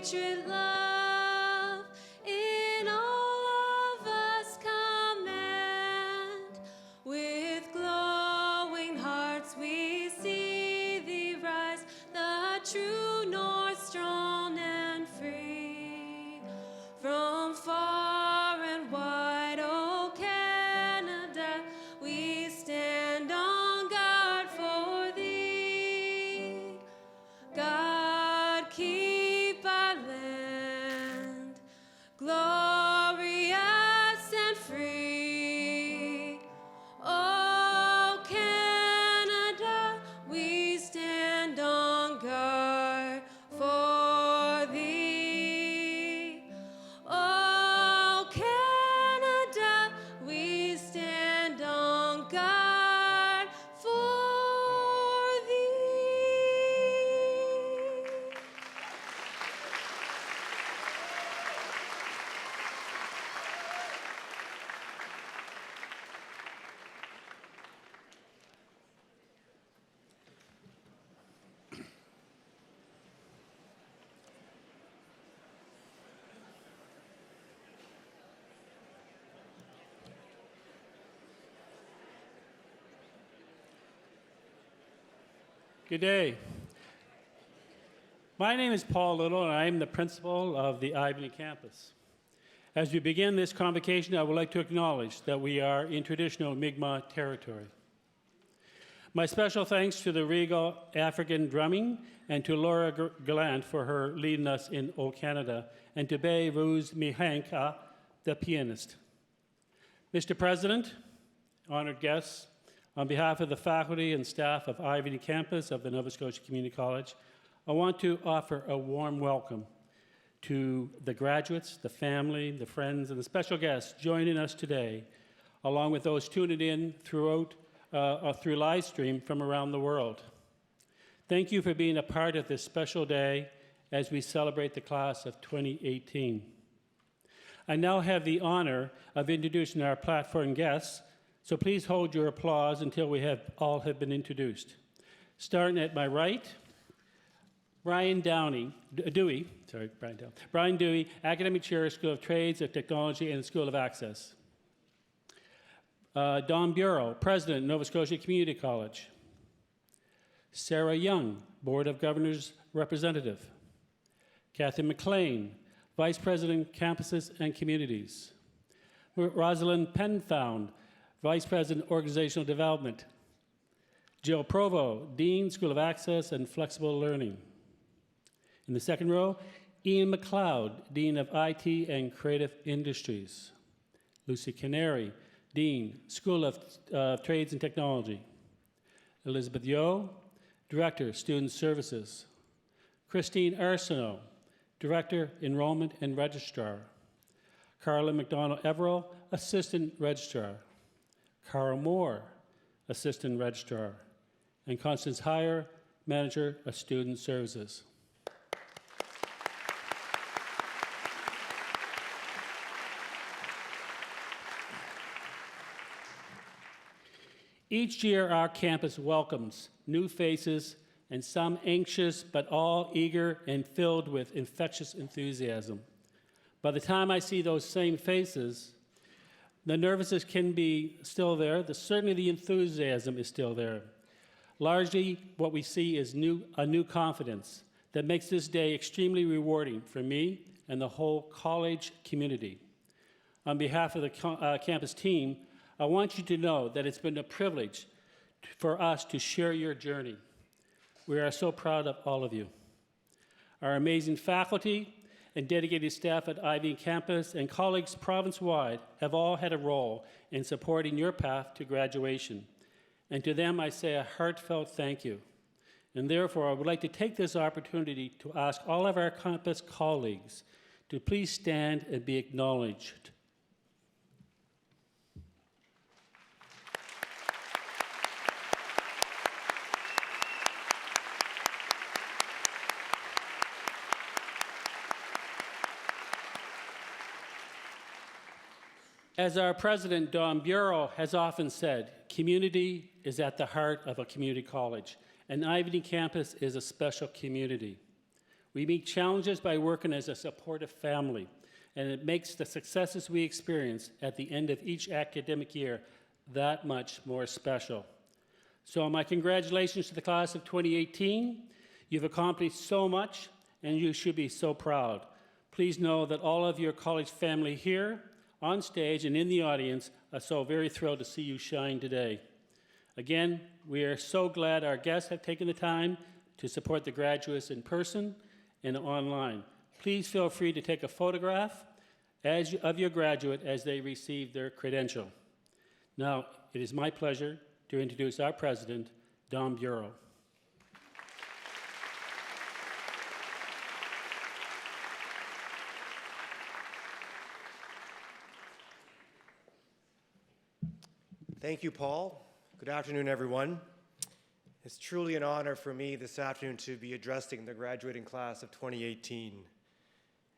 sacred love in all of us command. With glowing hearts we see thee rise, the true north, strong and free. From far and wide, oh Canada, we stand on guard for thee. God, keep our land glorious and free. Oh Canada, we stand on guard for thee. Oh Canada, we stand on guard for thee. Good day. My name is Paul Little, and I am the principal of the Ivany campus. As we begin this convocation, I would like to acknowledge that we are in traditional Mi'kmaq territory. My special thanks to the Regal African drumming and to Laura Garand for her leading us in O Canada, and to Bay Ruz Mihanka, the pianist. Mr. President, honored guests, on behalf of the faculty and staff of Ivany campus of the Nova Scotia Community College, I want to offer a warm welcome to the graduates, the family, the friends, and the special guests joining us today, along with those tuning in through live stream from around the world. Thank you for being a part of this special day as we celebrate the class of 2018. I now have the honor of introducing our platform guests, so please hold your applause until we all have been introduced. Starting at my right, Brian Dewey, Academic Chair, School of Trades and Technology and School of Access. Don Bureau, President, Nova Scotia Community College. Sarah Young, Board of Governors Representative. Kathy McLean, Vice President, Campuses and Communities. Rosalind Penfound, Vice President, Organizational Development. Jill Provo, Dean, School of Access and Flexible Learning. In the second row, Ian McLeod, Dean of IT and Creative Industries. Lucy Canary, Dean, School of Trades and Technology. Elizabeth Yeo, Director, Student Services. Christine Arsenault, Director, Enrollment and Registrar. Carla McDonald-Everill, Assistant Registrar. Carl Moore, Assistant Registrar. And Constance Heyer, Manager of Student Services. Each year, our campus welcomes new faces, and some anxious, but all eager and filled with infectious enthusiasm. By the time I see those same faces, the nervousness can be still there. Certainly the enthusiasm is still there. Largely, what we see is a new confidence that makes this day extremely rewarding for me and the whole college community. On behalf of the campus team, I want you to know that it's been a privilege for us to share your journey. We are so proud of all of you. Our amazing faculty and dedicated staff at Ivany campus and colleagues province-wide have all had a role in supporting your path to graduation. And to them, I say a heartfelt thank you. And therefore, I would like to take this opportunity to ask all of our campus colleagues to please stand and be acknowledged. As our president, Don Bureau, has often said, community is at the heart of a community college, and Ivany campus is a special community. We meet challenges by working as a supportive family, and it makes the successes we experience at the end of each academic year that much more special. So my congratulations to the class of 2018. You've accomplished so much, and you should be so proud. Please know that all of your college family here, on stage, and in the audience are so very thrilled to see you shine today. Again, we are so glad our guests have taken the time to support the graduates in person and online. Please feel free to take a photograph of your graduate as they receive their credential. Now, it is my pleasure to introduce our president, Don Bureau. Thank you, Paul. Good afternoon, everyone. It's truly an honor for me this afternoon to be addressing the graduating class of 2018.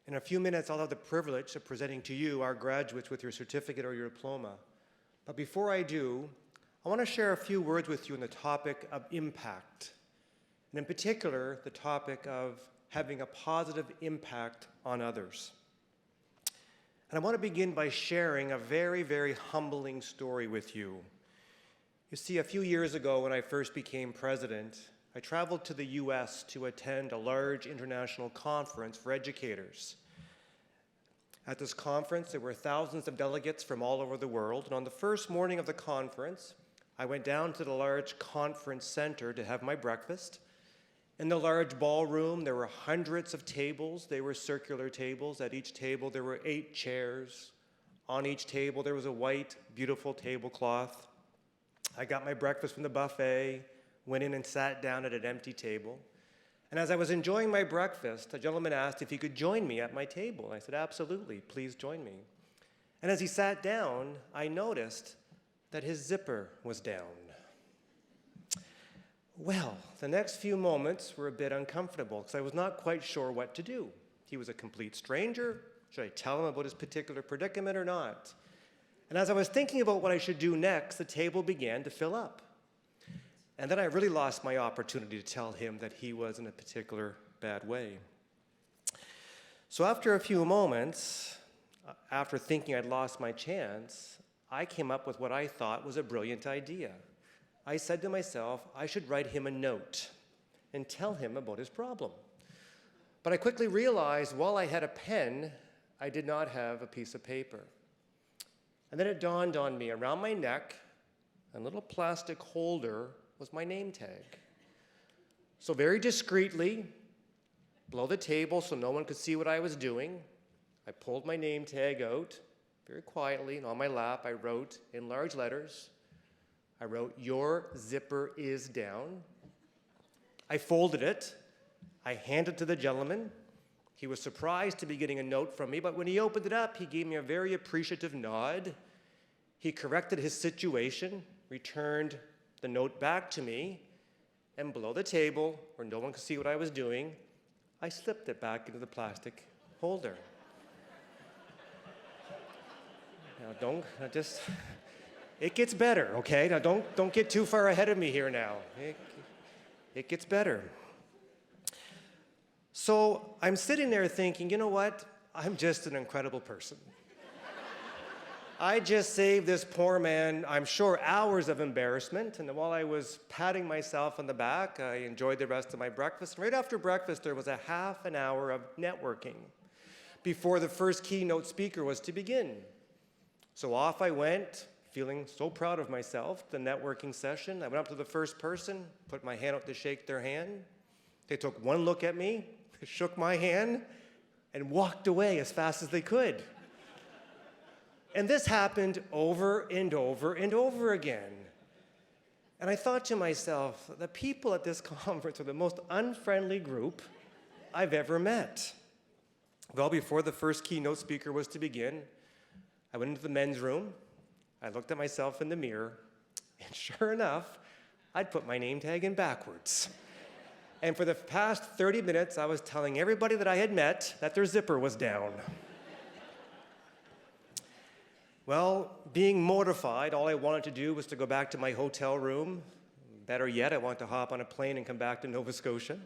In a few minutes, I'll have the privilege of presenting to you, our graduates, with your certificate or your diploma. But before I do, I want to share a few words with you on the topic of impact, and in particular, the topic of having a positive impact on others. And I want to begin by sharing a very, very humbling story with you. You see, a few years ago when I first became president, I traveled to the US to attend a large international conference for educators. At this conference, there were thousands of delegates from all over the world, and on the first morning of the conference, I went down to the large conference center to have my breakfast. In the large ballroom, there were hundreds of tables. They were circular tables. At each table, there were 8 chairs. On each table, there was a white, beautiful tablecloth. I got my breakfast from the buffet, went in and sat down at an empty table. And as I was enjoying my breakfast, a gentleman asked if he could join me at my table. I said, absolutely, please join me. And as he sat down, I noticed that his zipper was down. Well, the next few moments were a bit uncomfortable because I was not quite sure what to do. He was a complete stranger. Should I tell him about his particular predicament or not? And as I was thinking about what I should do next, the table began to fill up. And then I really lost my opportunity to tell him that he was in a particular bad way. So after a few moments, after thinking I'd lost my chance, I came up with what I thought was a brilliant idea. I said to myself, I should write him a note and tell him about his problem. But I quickly realized while I had a pen, I did not have a piece of paper. And then it dawned on me, around my neck, a little plastic holder was my name tag. So very discreetly, below the table so no one could see what I was doing, I pulled my name tag out very quietly, and on my lap I wrote in large letters, I wrote, "Your zipper is down." I folded it. I handed it to the gentleman. He was surprised to be getting a note from me, but when he opened it up, he gave me a very appreciative nod. He corrected his situation, returned the note back to me, and below the table, where no one could see what I was doing, I slipped it back into the plastic holder. Now it gets better, okay? Now don't get too far ahead of me here now. It gets better. So I'm sitting there thinking, you know what? I'm just an incredible person. I just saved this poor man, I'm sure, hours of embarrassment. And while I was patting myself on the back, I enjoyed the rest of my breakfast. And right after breakfast, there was a half an hour of networking before the first keynote speaker was to begin. So off I went, feeling so proud of myself, the networking session. I went up to the first person, put my hand out to shake their hand. They took one look at me, shook my hand, and walked away as fast as they could. And this happened over and over and over again. And I thought to myself, the people at this conference are the most unfriendly group I've ever met. Well, before the first keynote speaker was to begin, I went into the men's room, I looked at myself in the mirror, and sure enough, I'd put my name tag in backwards. And for the past 30 minutes, I was telling everybody that I had met that their zipper was down. Well, being mortified, all I wanted to do was to go back to my hotel room. Better yet, I wanted to hop on a plane and come back to Nova Scotia.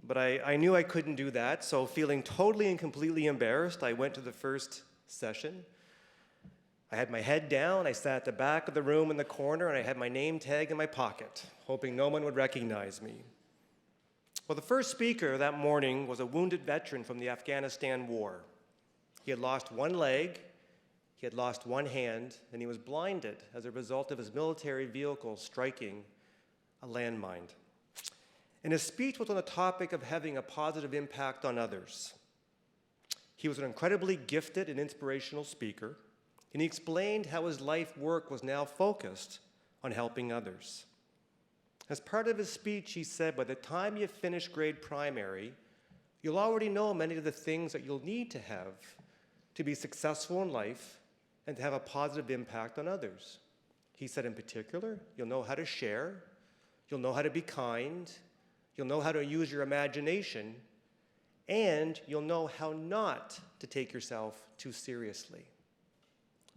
But I knew I couldn't do that, so feeling totally and completely embarrassed, I went to the first session. I had my head down, I sat at the back of the room in the corner, and I had my name tag in my pocket, hoping no one would recognize me. Well, the first speaker that morning was a wounded veteran from the Afghanistan war. He had lost one leg, he had lost one hand, and he was blinded as a result of his military vehicle striking a landmine. And his speech was on the topic of having a positive impact on others. He was an incredibly gifted and inspirational speaker, and he explained how his life work was now focused on helping others. As part of his speech, he said, by the time you finish grade primary, you'll already know many of the things that you'll need to have to be successful in life and to have a positive impact on others. He said in particular, you'll know how to share, you'll know how to be kind, you'll know how to use your imagination, and you'll know how not to take yourself too seriously.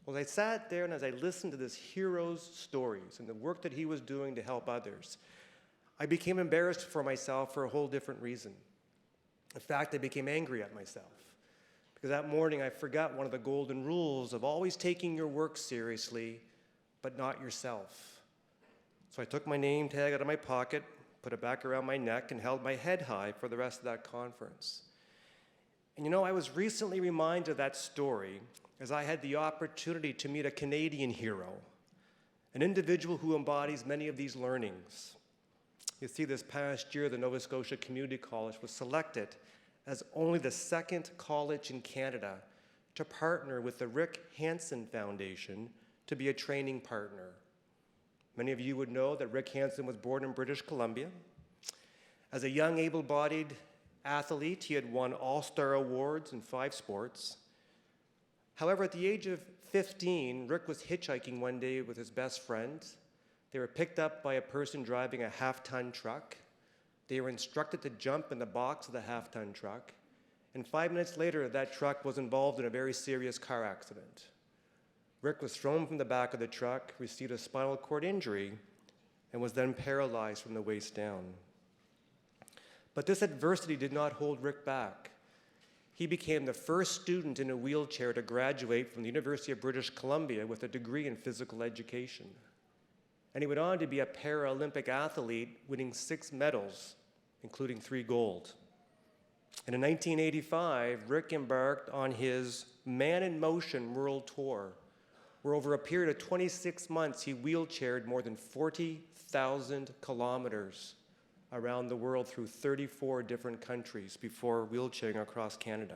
Well, as I sat there and as I listened to this hero's stories and the work that he was doing to help others, I became embarrassed for myself for a whole different reason. In fact, I became angry at myself because that morning I forgot one of the golden rules of always taking your work seriously, but not yourself. So I took my name tag out of my pocket, put it back around my neck, and held my head high for the rest of that conference. And you know, I was recently reminded of that story as I had the opportunity to meet a Canadian hero, an individual who embodies many of these learnings. You see, this past year, the Nova Scotia Community College was selected as only the second college in Canada to partner with the Rick Hansen Foundation to be a training partner. Many of you would know that Rick Hansen was born in British Columbia. As a young, able-bodied athlete, he had won all-star awards in 5 sports. However, at the age of 15, Rick was hitchhiking one day with his best friend. They were picked up by a person driving a half-ton truck. They were instructed to jump in the box of the half-ton truck. And 5 minutes later, that truck was involved in a very serious car accident. Rick was thrown from the back of the truck, received a spinal cord injury, and was then paralyzed from the waist down. But this adversity did not hold Rick back. He became the first student in a wheelchair to graduate from the University of British Columbia with a degree in physical education. And he went on to be a Paralympic athlete, winning 6 medals, including 3 gold. And in 1985, Rick embarked on his Man in Motion World Tour, where over a period of 26 months, he wheelchaired more than 40,000 kilometers around the world through 34 different countries before wheelchairing across Canada.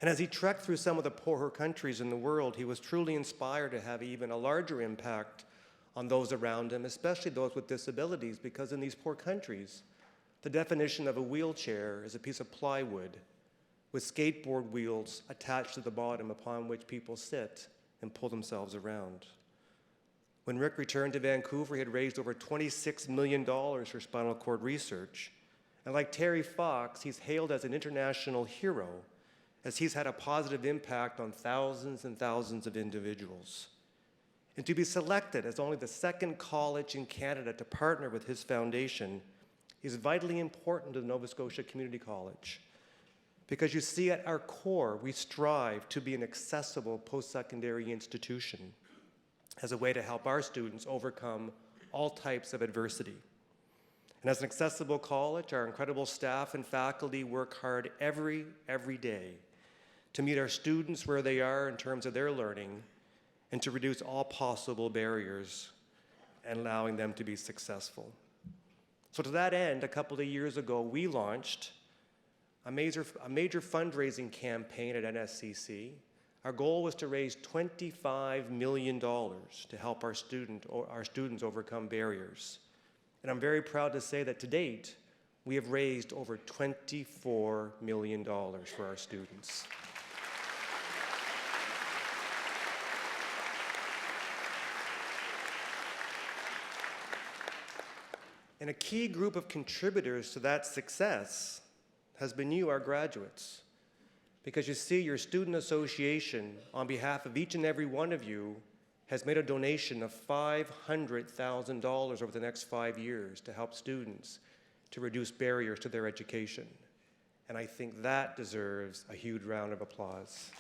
And as he trekked through some of the poorer countries in the world, he was truly inspired to have even a larger impact on those around him, especially those with disabilities, because in these poor countries, the definition of a wheelchair is a piece of plywood with skateboard wheels attached to the bottom upon which people sit and pull themselves around. When Rick returned to Vancouver, he had raised over $26 million for spinal cord research. And like Terry Fox, he's hailed as an international hero, as he's had a positive impact on thousands and thousands of individuals. And to be selected as only the second college in Canada to partner with his foundation is vitally important to the Nova Scotia Community College. Because you see, at our core, we strive to be an accessible post-secondary institution as a way to help our students overcome all types of adversity. And as an accessible college, our incredible staff and faculty work hard every day to meet our students where they are in terms of their learning and to reduce all possible barriers and allowing them to be successful. So to that end, a couple of years ago, we launched a major fundraising campaign at NSCC. Our goal was to raise $25 million to help our students overcome barriers. And I'm very proud to say that to date, we have raised over $24 million for our students. And a key group of contributors to that success has been you, our graduates. Because you see, your student association, on behalf of each and every one of you, has made a donation of $500,000 over the next 5 years to help students to reduce barriers to their education. And I think that deserves a huge round of applause.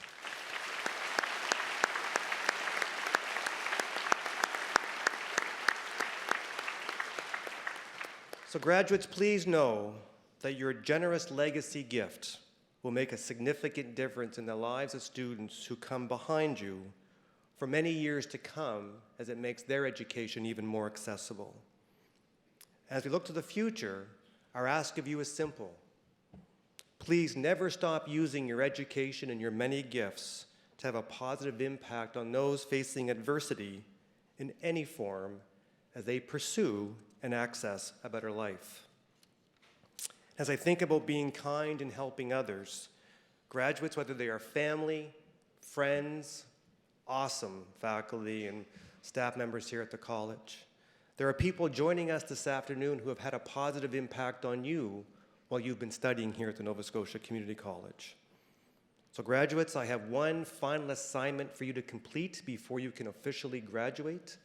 So graduates, please know that your generous legacy gift will make a significant difference in the lives of students who come behind you for many years to come, as it makes their education even more accessible. As we look to the future, our ask of you is simple. Please never stop using your education and your many gifts to have a positive impact on those facing adversity in any form as they pursue and access a better life. As I think about being kind and helping others, graduates, whether they are family, friends, awesome faculty and staff members here at the college, there are people joining us this afternoon who have had a positive impact on you while you've been studying here at the Nova Scotia Community College. So graduates, I have one final assignment for you to complete before you can officially graduate.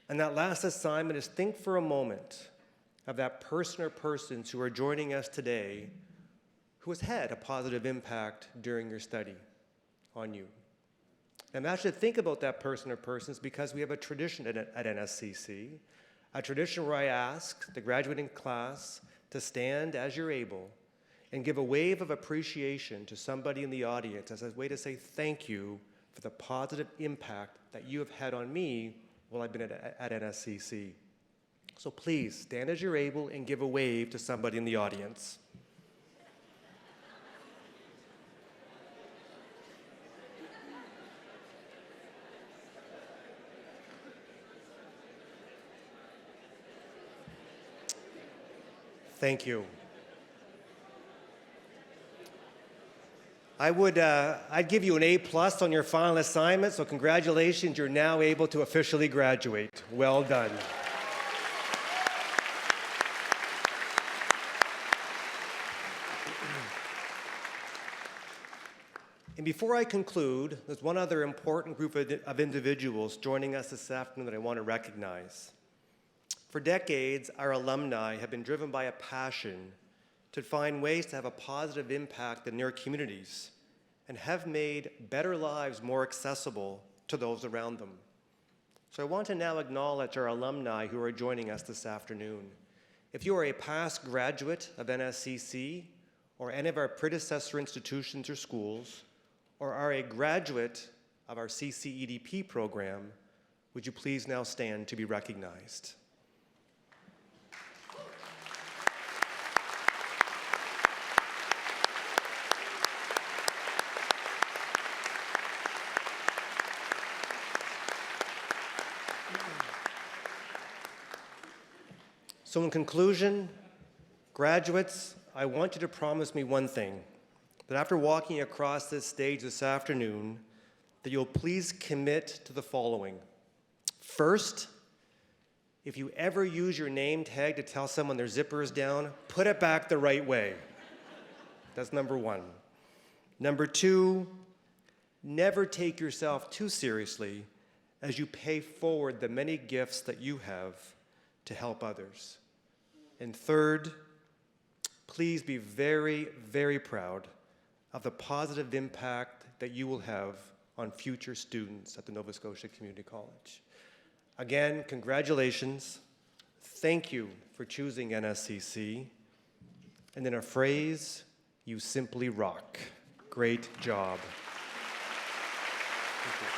And that last assignment is think for a moment of that person or persons who are joining us today who has had a positive impact during your study on you. And I should think about that person or persons because we have a tradition at NSCC, a tradition where I ask the graduating class to stand as you're able and give a wave of appreciation to somebody in the audience as a way to say thank you for the positive impact that you have had on me while I've been at NSCC. So please, stand as you're able and give a wave to somebody in the audience. Thank you. I'd give you an A+ on your final assignment, so congratulations, you're now able to officially graduate. Well done. And before I conclude, there's one other important group of individuals joining us this afternoon that I want to recognize. For decades, our alumni have been driven by a passion to find ways to have a positive impact in their communities and have made better lives more accessible to those around them. So I want to now acknowledge our alumni who are joining us this afternoon. If you are a past graduate of NSCC or any of our predecessor institutions or schools, or are a graduate of our CCEDP program, would you please now stand to be recognized? So in conclusion, graduates, I want you to promise me one thing, that after walking across this stage this afternoon, that you'll please commit to the following. First, if you ever use your name tag to tell someone their zipper is down, put it back the right way. That's number one. Number two, never take yourself too seriously as you pay forward the many gifts that you have to help others. And third, please be very, very proud of the positive impact that you will have on future students at the Nova Scotia Community College. Again, congratulations. Thank you for choosing NSCC. And in a phrase, you simply rock. Great job. Thank you.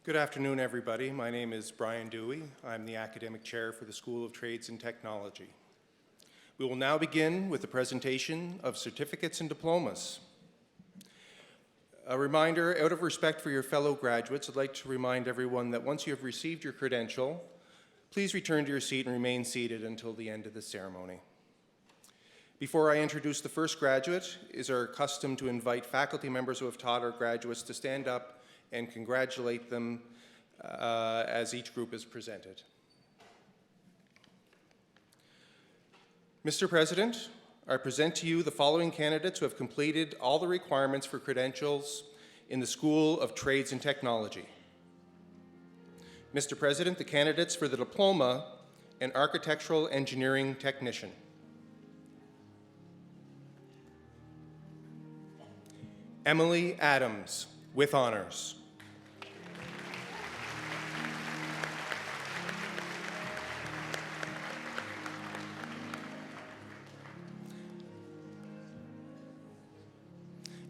Good afternoon, everybody. My name is Brian Dewey. I'm the Academic Chair for the School of Trades and Technology. We will now begin with the presentation of certificates and diplomas. A reminder, out of respect for your fellow graduates, I'd like to remind everyone that once you have received your credential, please return to your seat and remain seated until the end of the ceremony. Before I introduce the first graduate, it is our custom to invite faculty members who have taught our graduates to stand up and congratulate them as each group is presented. Mr. President, I present to you the following candidates who have completed all the requirements for credentials in the School of Trades and Technology. Mr. President, the candidates for the diploma in Architectural Engineering Technician. Emily Adams, with honors.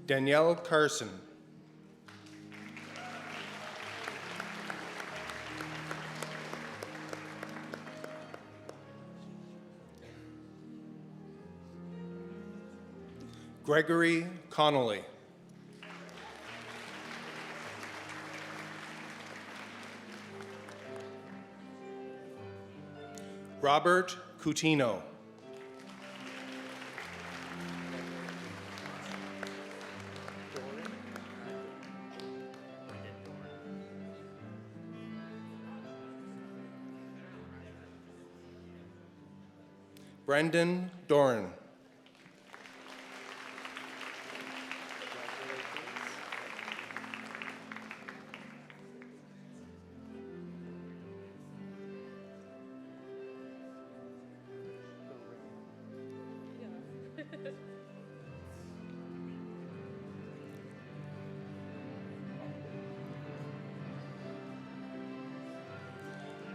Danielle Carson. Gregory Connolly. Robert Coutinho. Brendan Doran.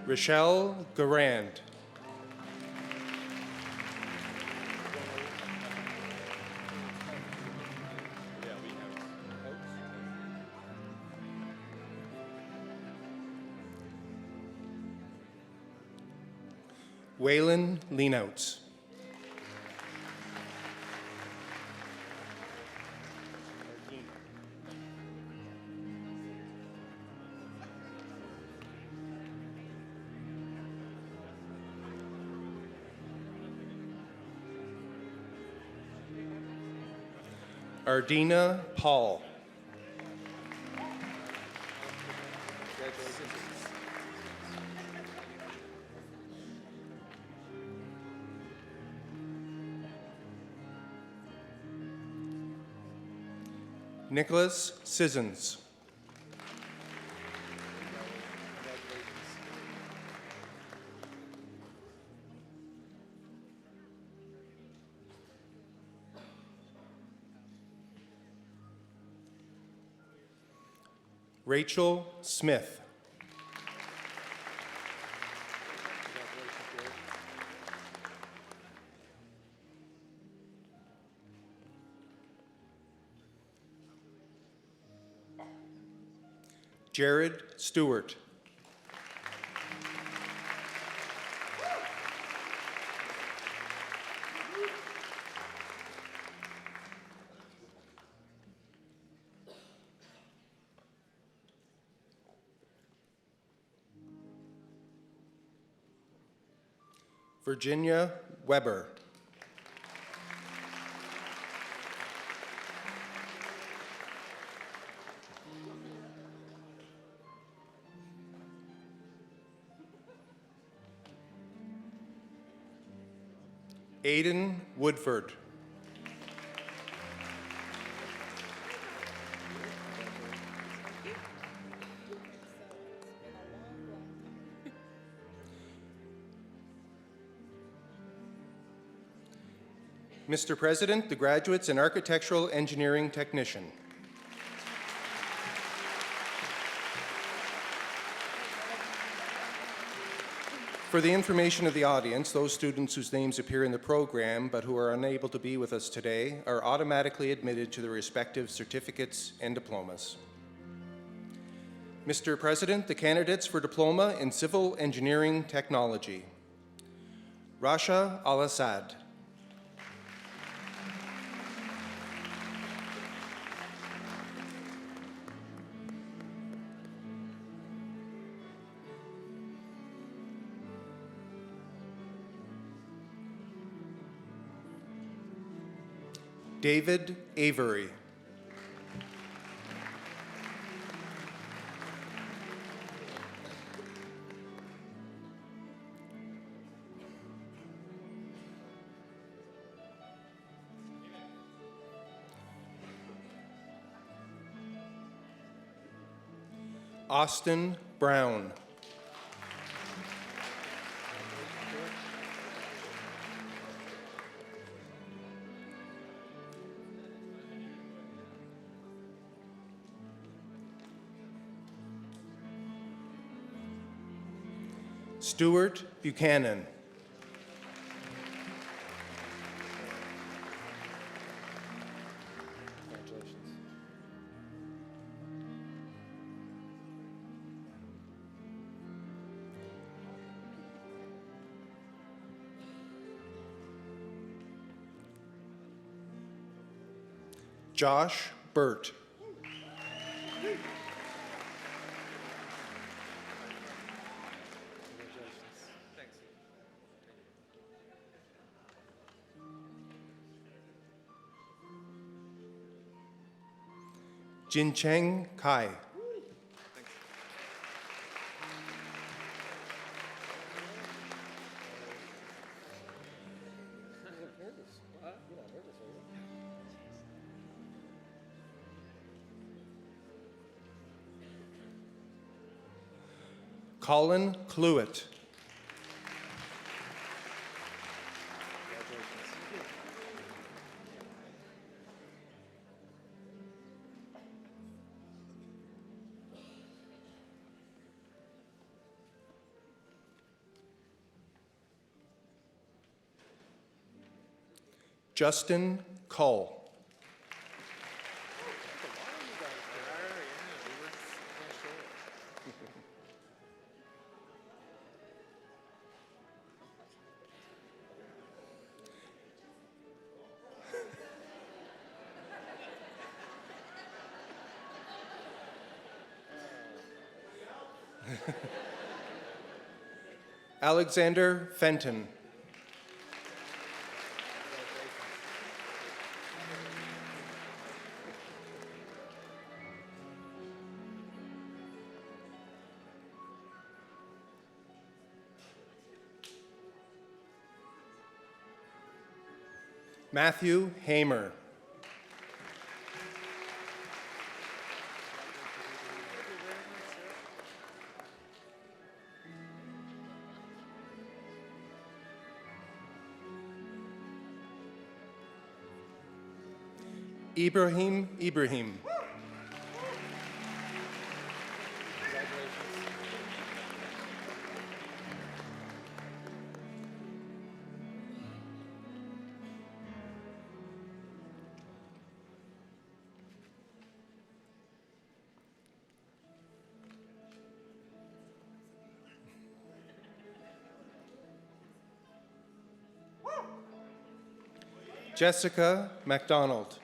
Rachelle Garand. Waylon Leanouts. Ardina Paul. Nicholas Sissons. Rachel Smith. Jared Stewart. Virginia Weber. Aiden Woodford. Mr. President, the graduates in Architectural Engineering Technician. For the information of the audience, those students whose names appear in the program but who are unable to be with us today are automatically admitted to their respective certificates and diplomas. Mr. President, the candidates for Diploma in Civil Engineering Technology. Rasha Al-Assad. David Avery. Austin Brown. Stuart Buchanan. Josh Burt. Jincheng Kai. Colin Cluett. Justin Cull. Alexander Fenton. Matthew Hamer. Ibrahim Ibrahim. Jessica MacDonald.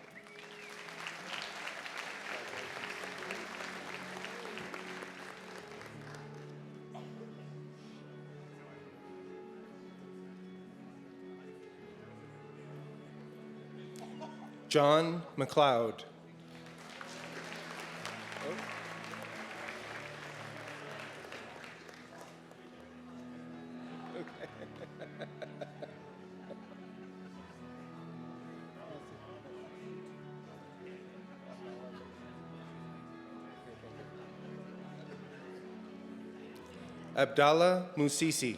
John McLeod. Abdallah Musisi.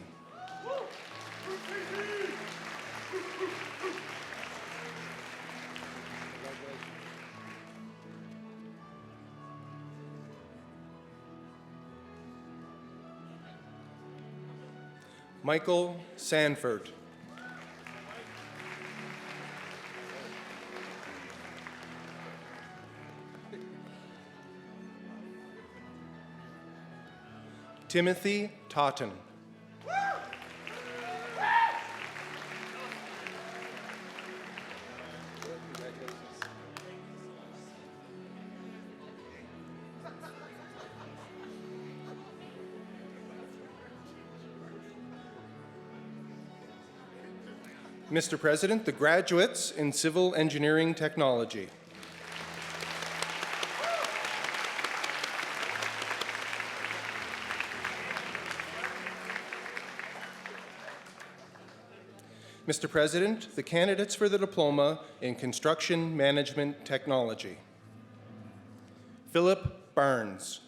Michael Sanford. Timothy Totten. Mr. President, the graduates in civil engineering technology. Mr. President, the candidates for the diploma in construction management technology. Philip Barnes.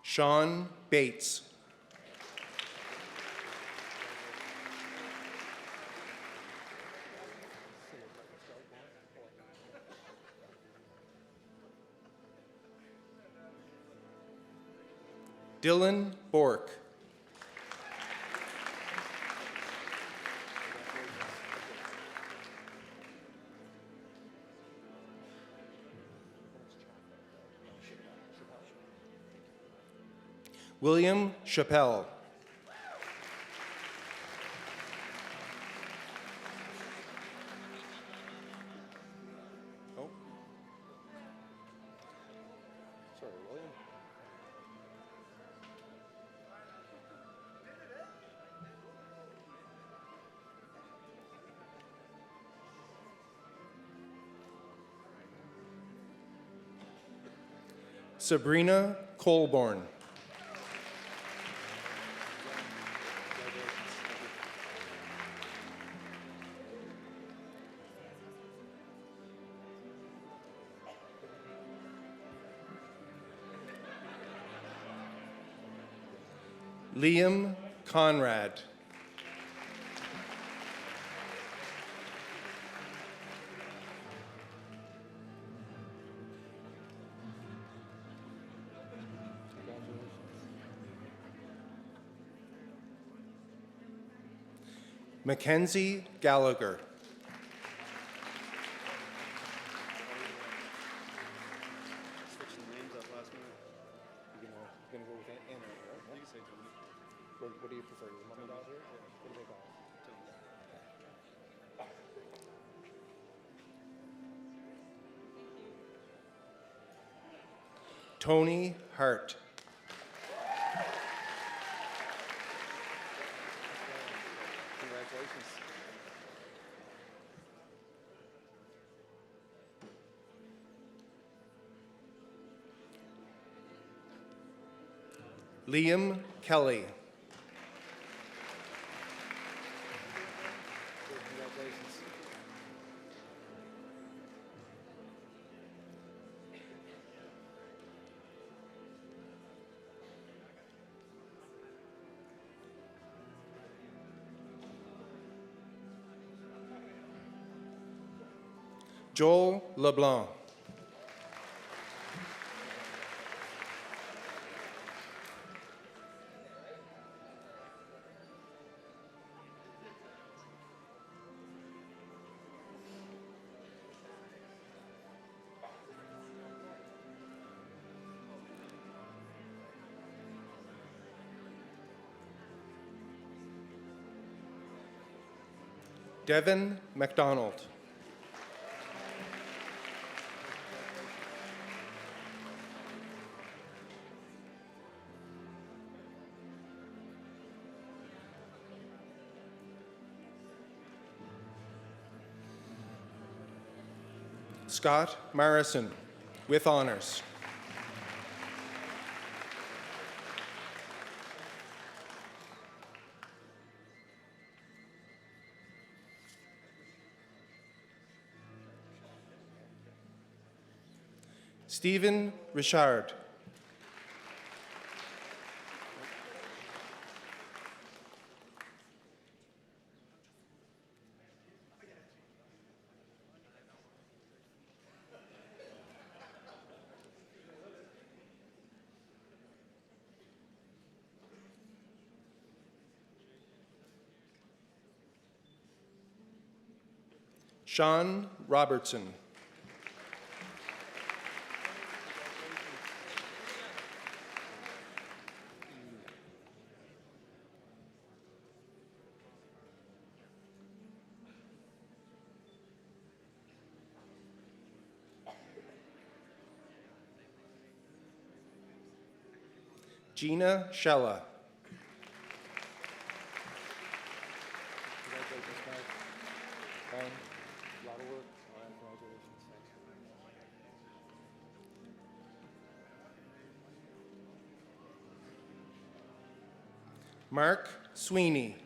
Sean Bates. Dylan Bork. William Chappelle. Oh. Sorry, William. Sabrina Colborn. Liam Conrad. Mackenzie Gallagher. Switching the names up last minute. You're gonna go with N, right? You can say Tony. What do you prefer? Your mom and dad here? What do they call it? Tony Hart. Congratulations. Liam Kelly. Congratulations. Joel LeBlanc. Devin McDonald. Scott Marison, with honors. Stephen Richard. Sean Robertson. Gina Shella. Congratulations, Mike. A lot of work. Congratulations. Thanks. Mark Sweeney.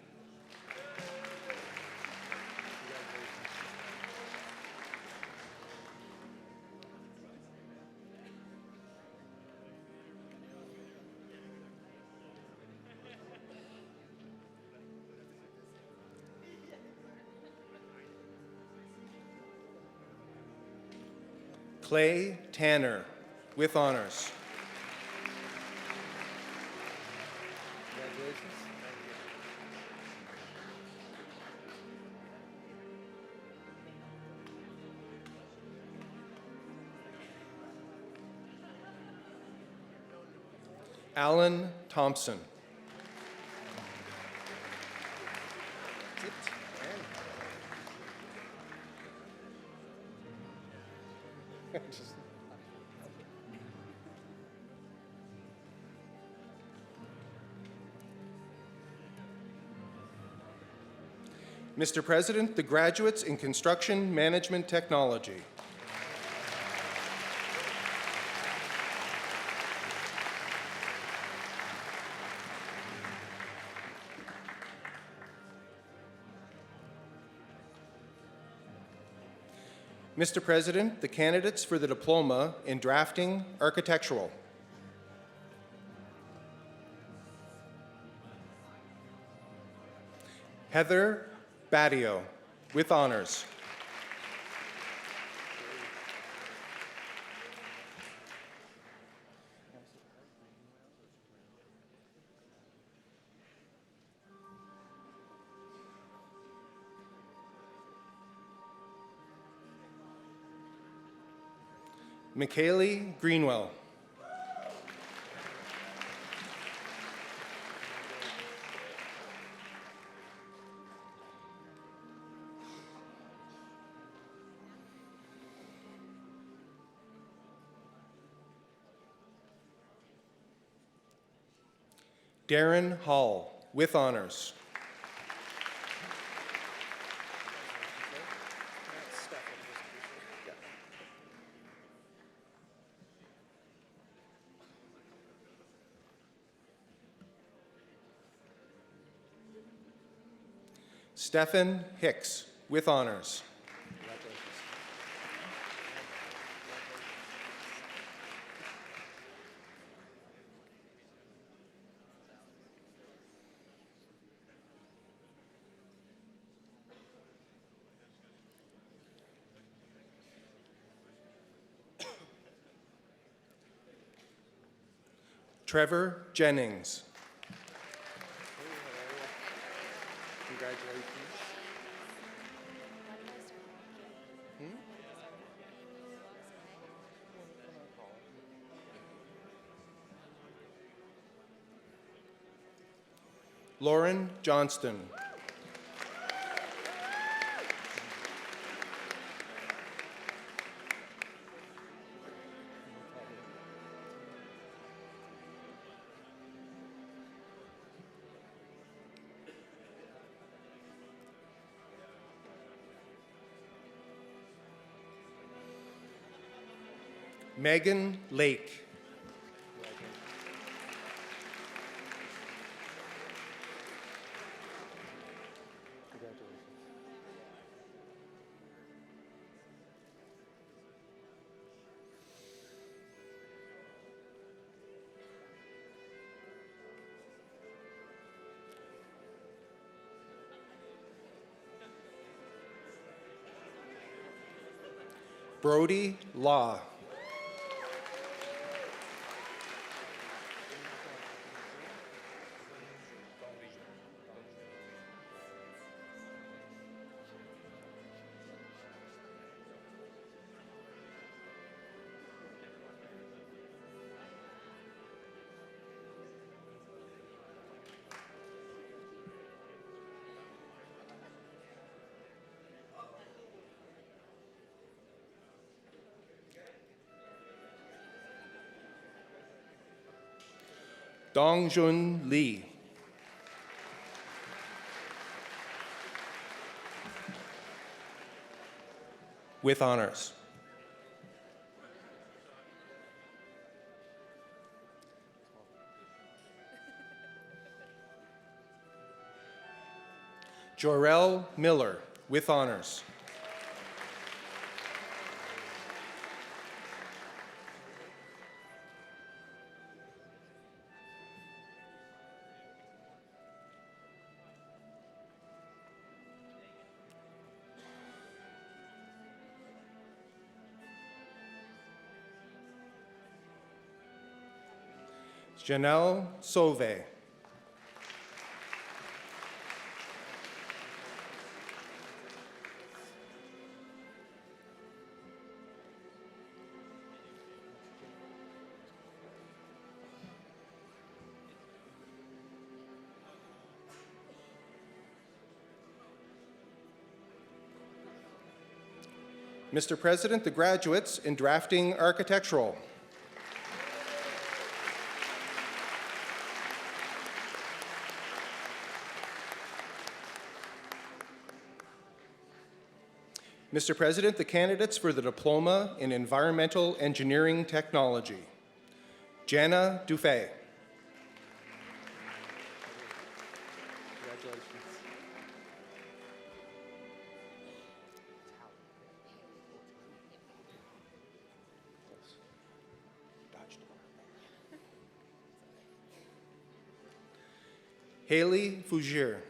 Clay Tanner, with honors. Congratulations. Alan Thompson. Just- Mr. President, the graduates in Construction Management Technology. Mr. President, the candidates for the diploma in drafting architectural. Heather Badio, with honors. Michaeli Greenwell. Darren Hall, with honors. Stephen Hicks, with honors. Trevor Jennings. Congratulations. Lauren Johnston. Megan Lake. Brody Law. Dongjun Lee. With honors. Jorel Miller, with honors. Janelle Sauve. Mr. President, the graduates in drafting architectural. Mr. President, the candidates for the Diploma in Environmental Engineering Technology. Jana Dufay. Haley Fougier.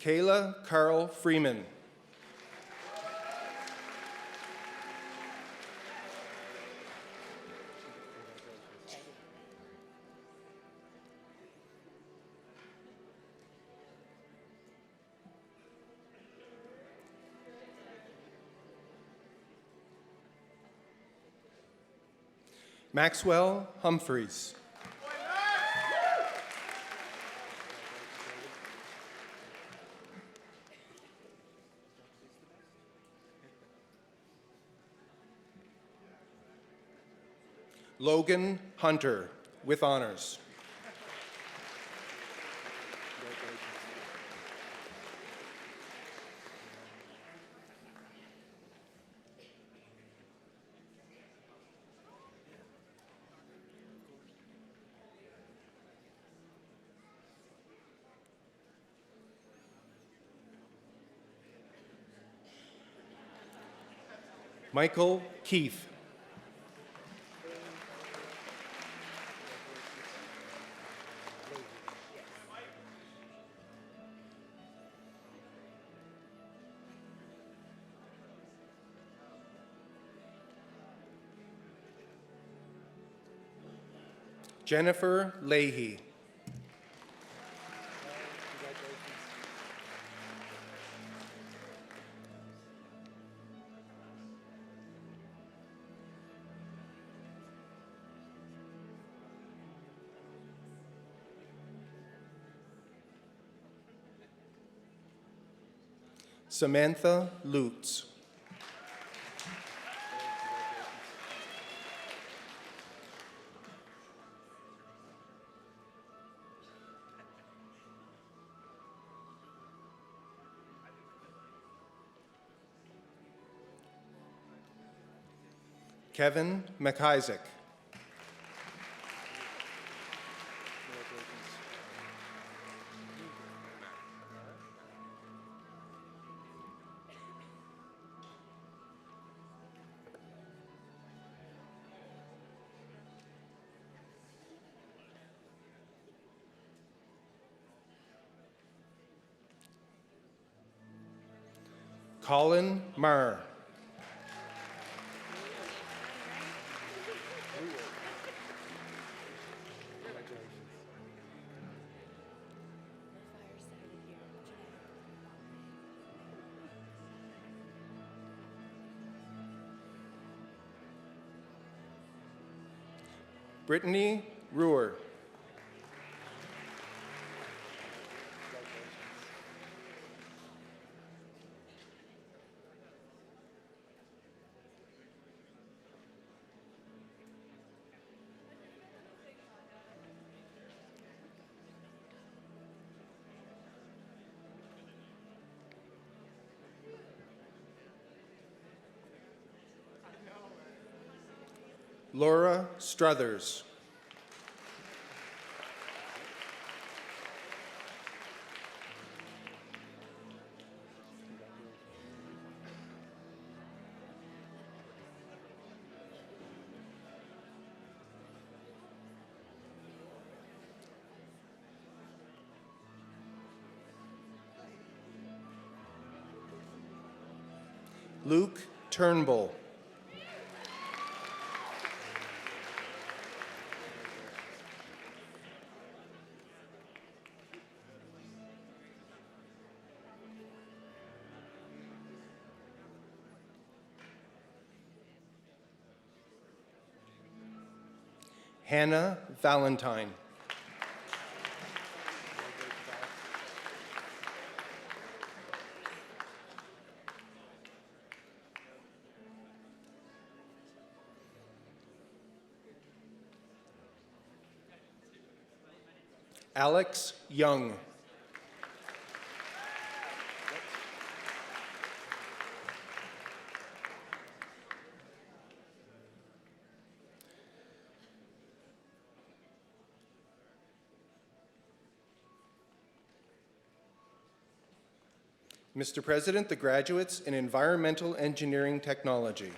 Kayla Carl Freeman. Maxwell Humphreys. Logan Hunter, with honors. Michael Keith. Jennifer Leahy. Samantha Lutz. Kevin McIsaac. Colin Marr. Brittany Ruhr. Laura Struthers. Luke Turnbull. Hannah Valentine. Alex Young. Mr. President, the graduates in Environmental Engineering Technology.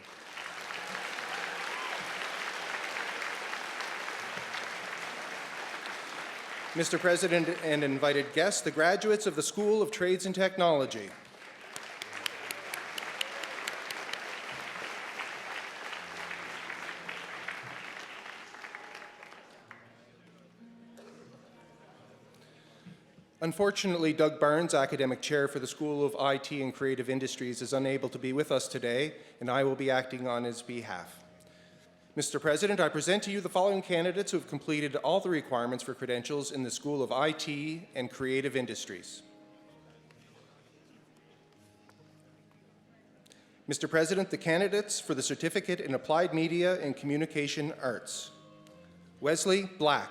Mr. President and invited guests, the graduates of the School of Trades and Technology. Unfortunately, Doug Barnes, Academic Chair for the School of IT and Creative Industries, is unable to be with us today, and I will be acting on his behalf. Mr. President, I present to you the following candidates who have completed all the requirements for credentials in the School of IT and Creative Industries. Mr. President, the candidates for the Certificate in Applied Media and Communication Arts. Wesley Black.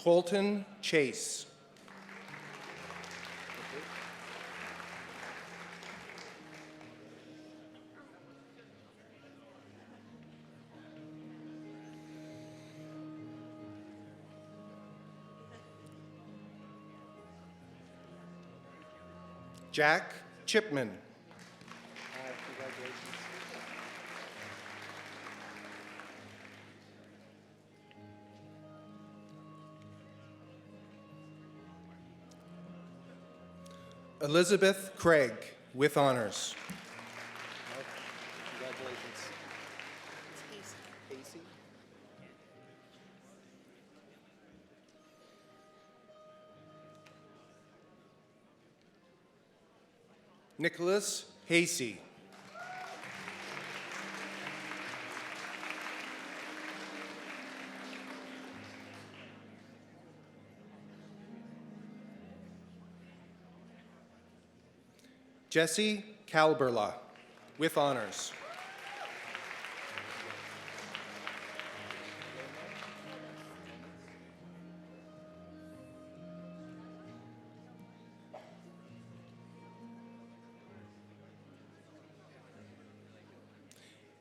Colton Chase. Jack Chipman. Elizabeth Craig, with honors. Congratulations. Casey. Nicholas Hasey. Jesse Calberla, with honors.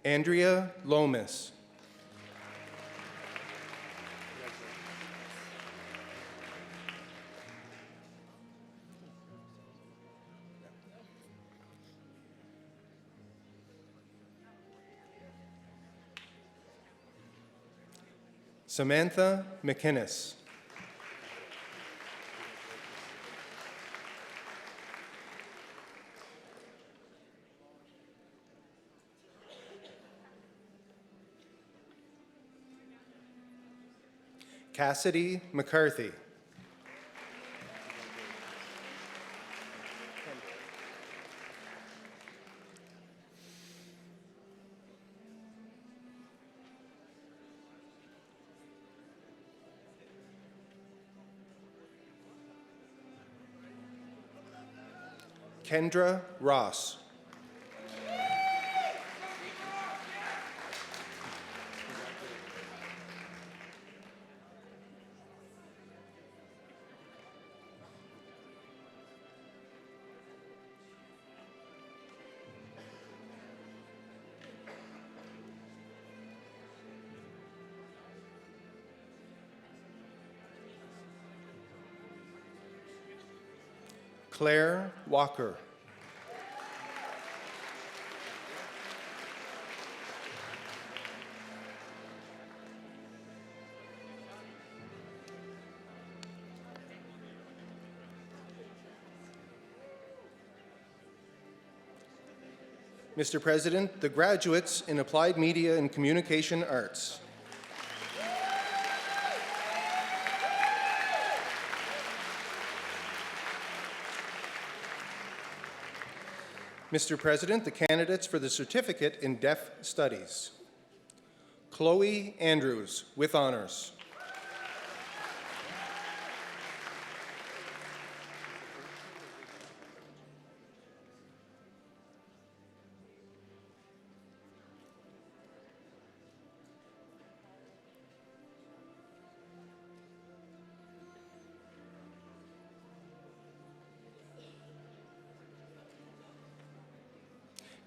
Andrea Lomas. Samantha McInnes. Cassidy McCarthy. Kendra Ross. Claire Walker. Mr. President, the graduates in Applied Media and Communication Arts. Mr. President, the candidates for the Certificate in Deaf Studies. Chloe Andrews, with honors.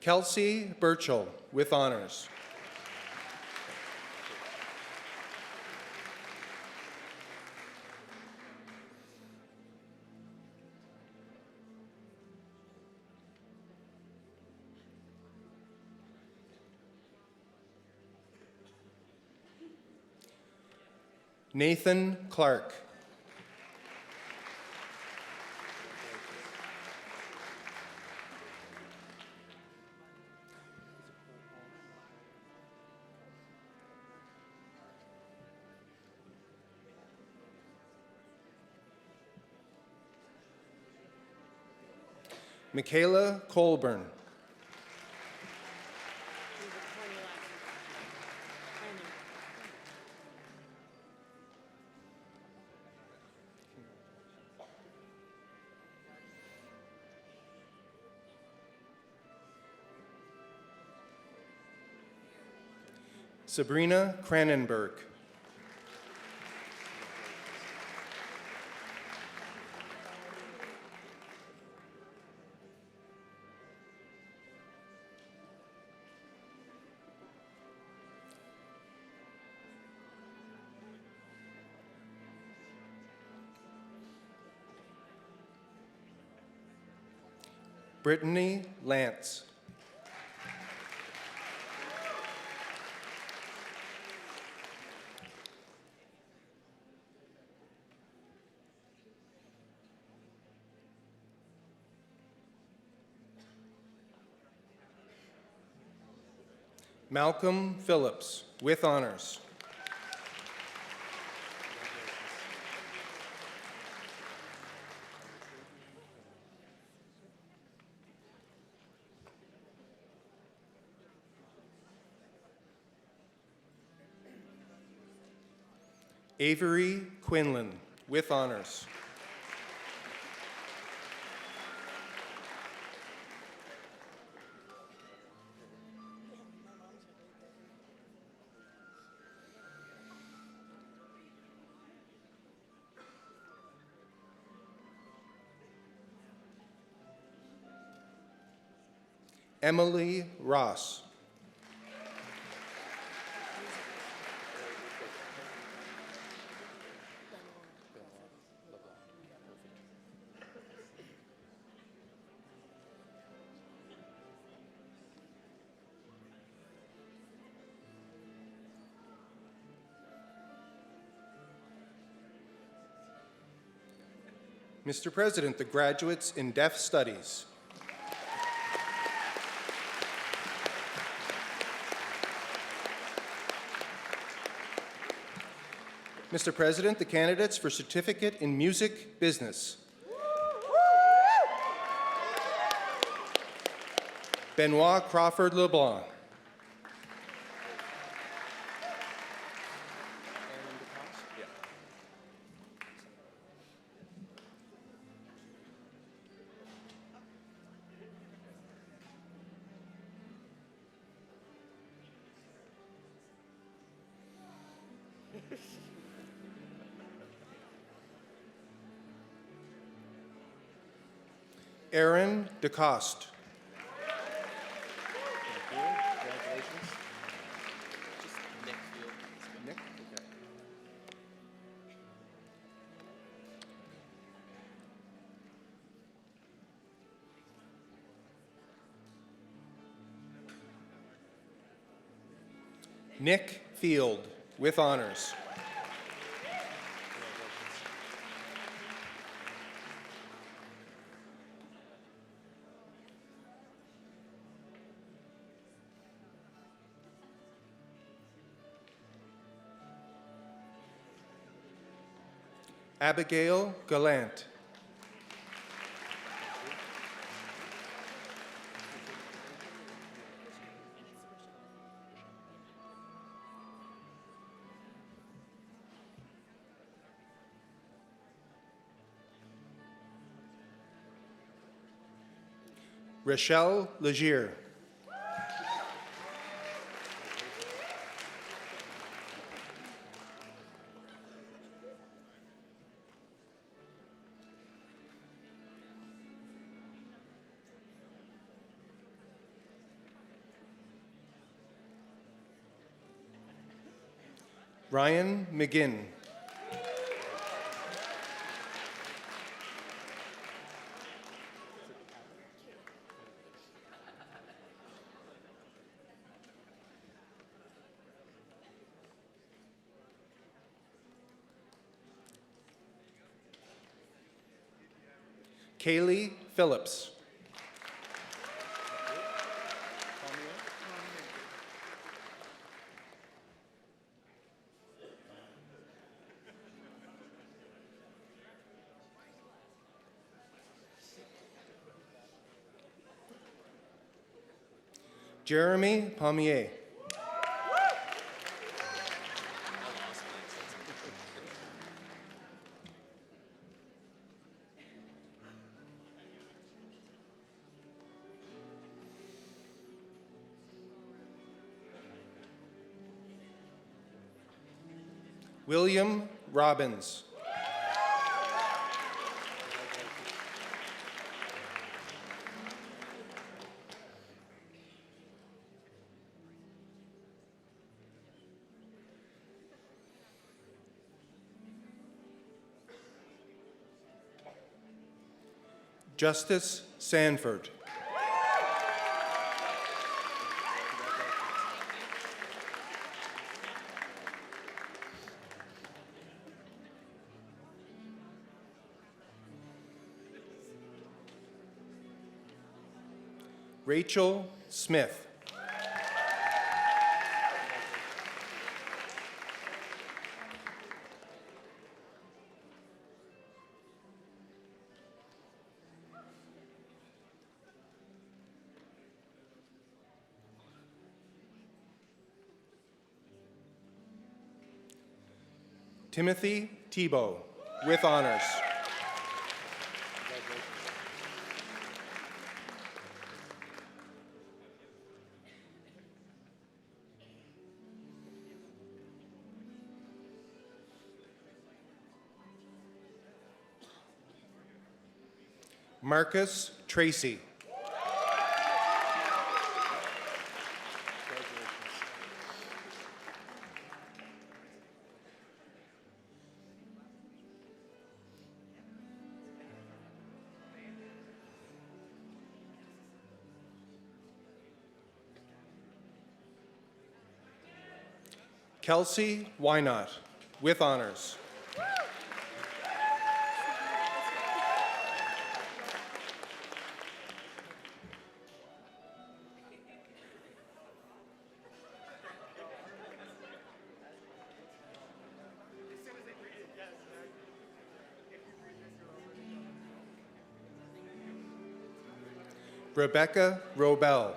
Kelsey Burchell, with honors. Nathan Clark. Michaela Colburn. Sabrina Cranenberg. Brittany Lance. Malcolm Phillips, with honors. Avery Quinlan, with honors. Emily Ross. Mr. President, the graduates in Deaf Studies. Mr. President, the candidates for Certificate in Music Business. Benoit Crawford LeBlanc. Aaron DeCoste. Congratulations. Just Nick Field. Nick? Okay. Nick Field, with honors. Abigail Gallant. Rachelle Legier. Ryan McGinn. Kaylee Phillips. Jeremy Pommier. William Robbins. Justice Sanford. Rachel Smith. Timothy Tebow, with honors. Marcus Tracy. Kelsey Wynot, with honors. Rebecca Robel.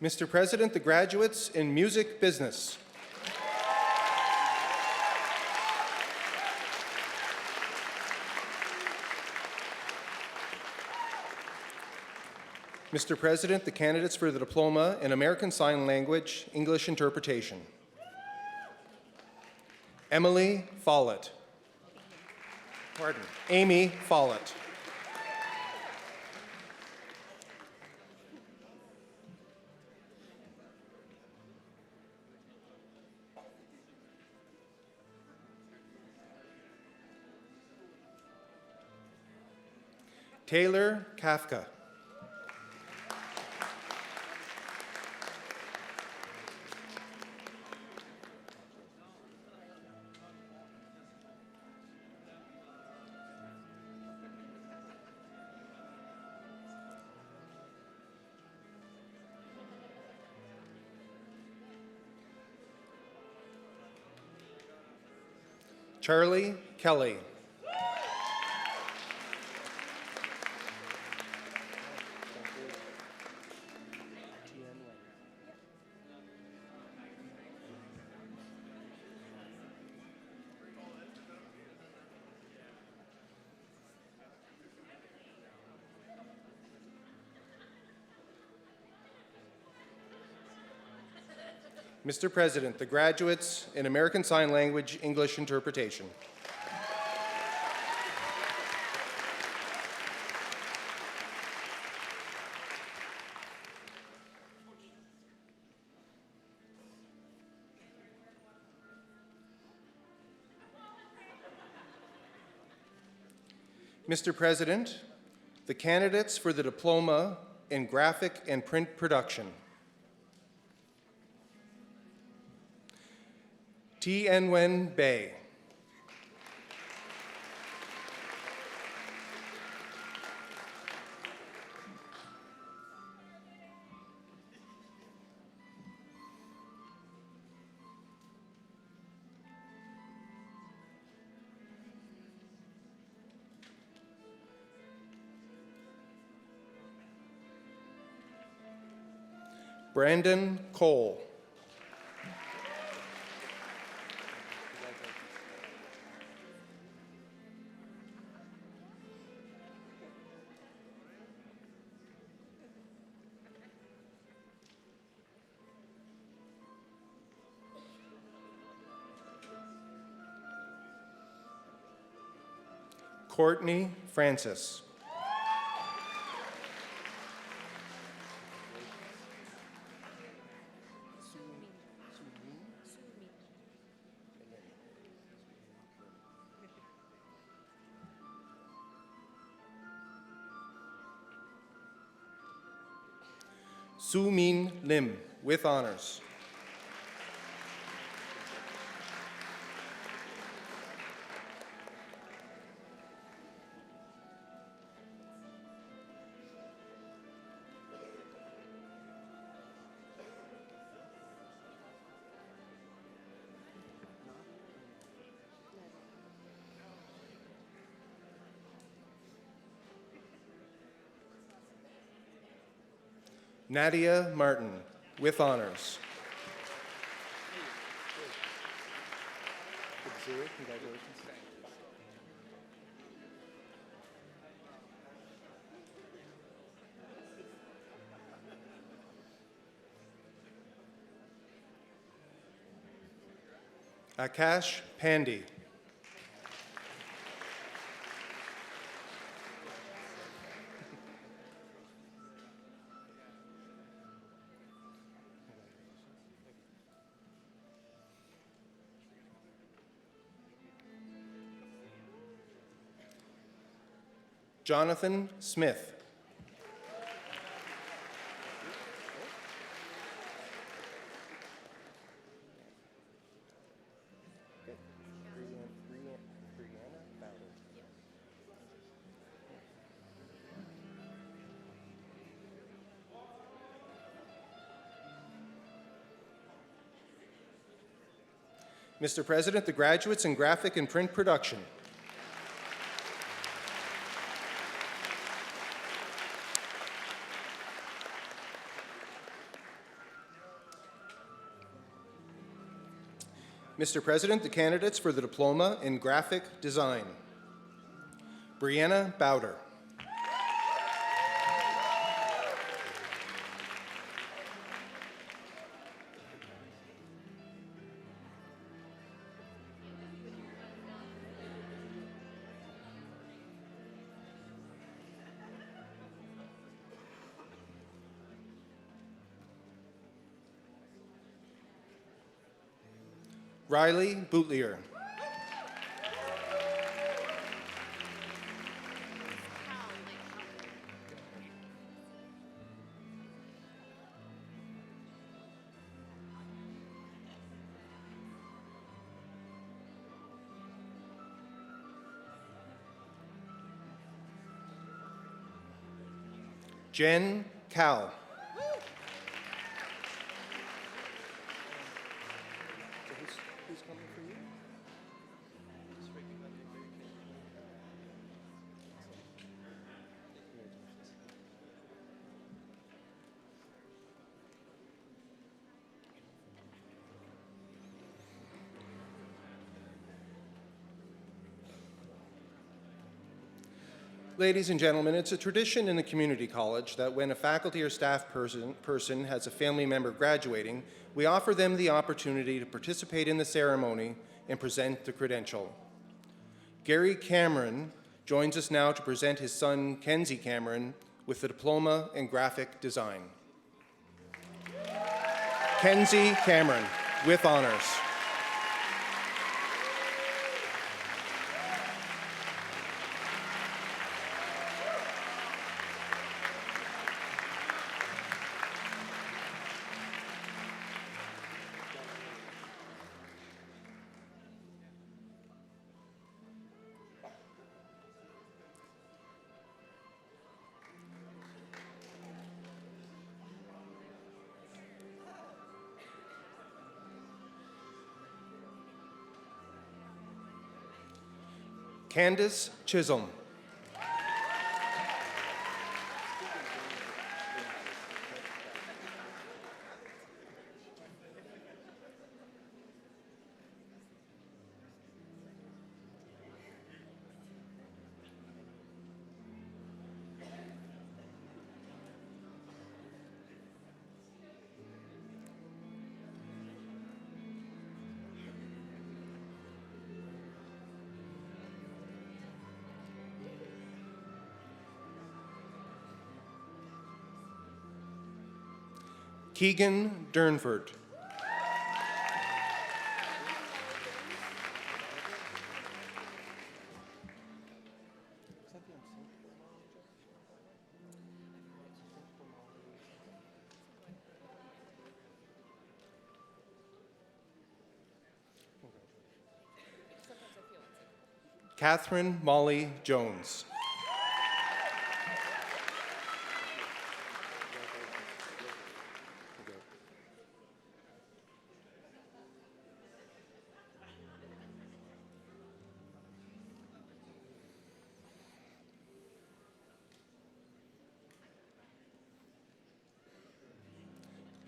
Mr. President, the graduates in music business. Mr. President, the candidates for the diploma in American Sign Language, English Interpretation. Emily Follett. Pardon. Amy Follett. Taylor Kafka. Charlie Kelly. Mr. President, the graduates in American Sign Language, English Interpretation. Mr. President, the candidates for the diploma in graphic and print production. Nguyen Bay. Brandon Cole. Courtney Francis. Su Min Lim, with honors. Nadia Martin, with honors. Congratulations. Akash Pandey. Jonathan Smith. Mr. President, the graduates in graphic and print production. Mr. President, the candidates for the diploma in graphic design. Brianna Bowder. Riley Bootlier. Jen Cal. Who's coming for you? Ladies and gentlemen, it's a tradition in the community college that when a faculty or staff person has a family member graduating, we offer them the opportunity to participate in the ceremony and present the credential. Gary Cameron joins us now to present his son, Kenzie Cameron, with the diploma in graphic design. Kenzie Cameron, with honors. Candace Chisholm. Keegan Durnford. Catherine Molly Jones.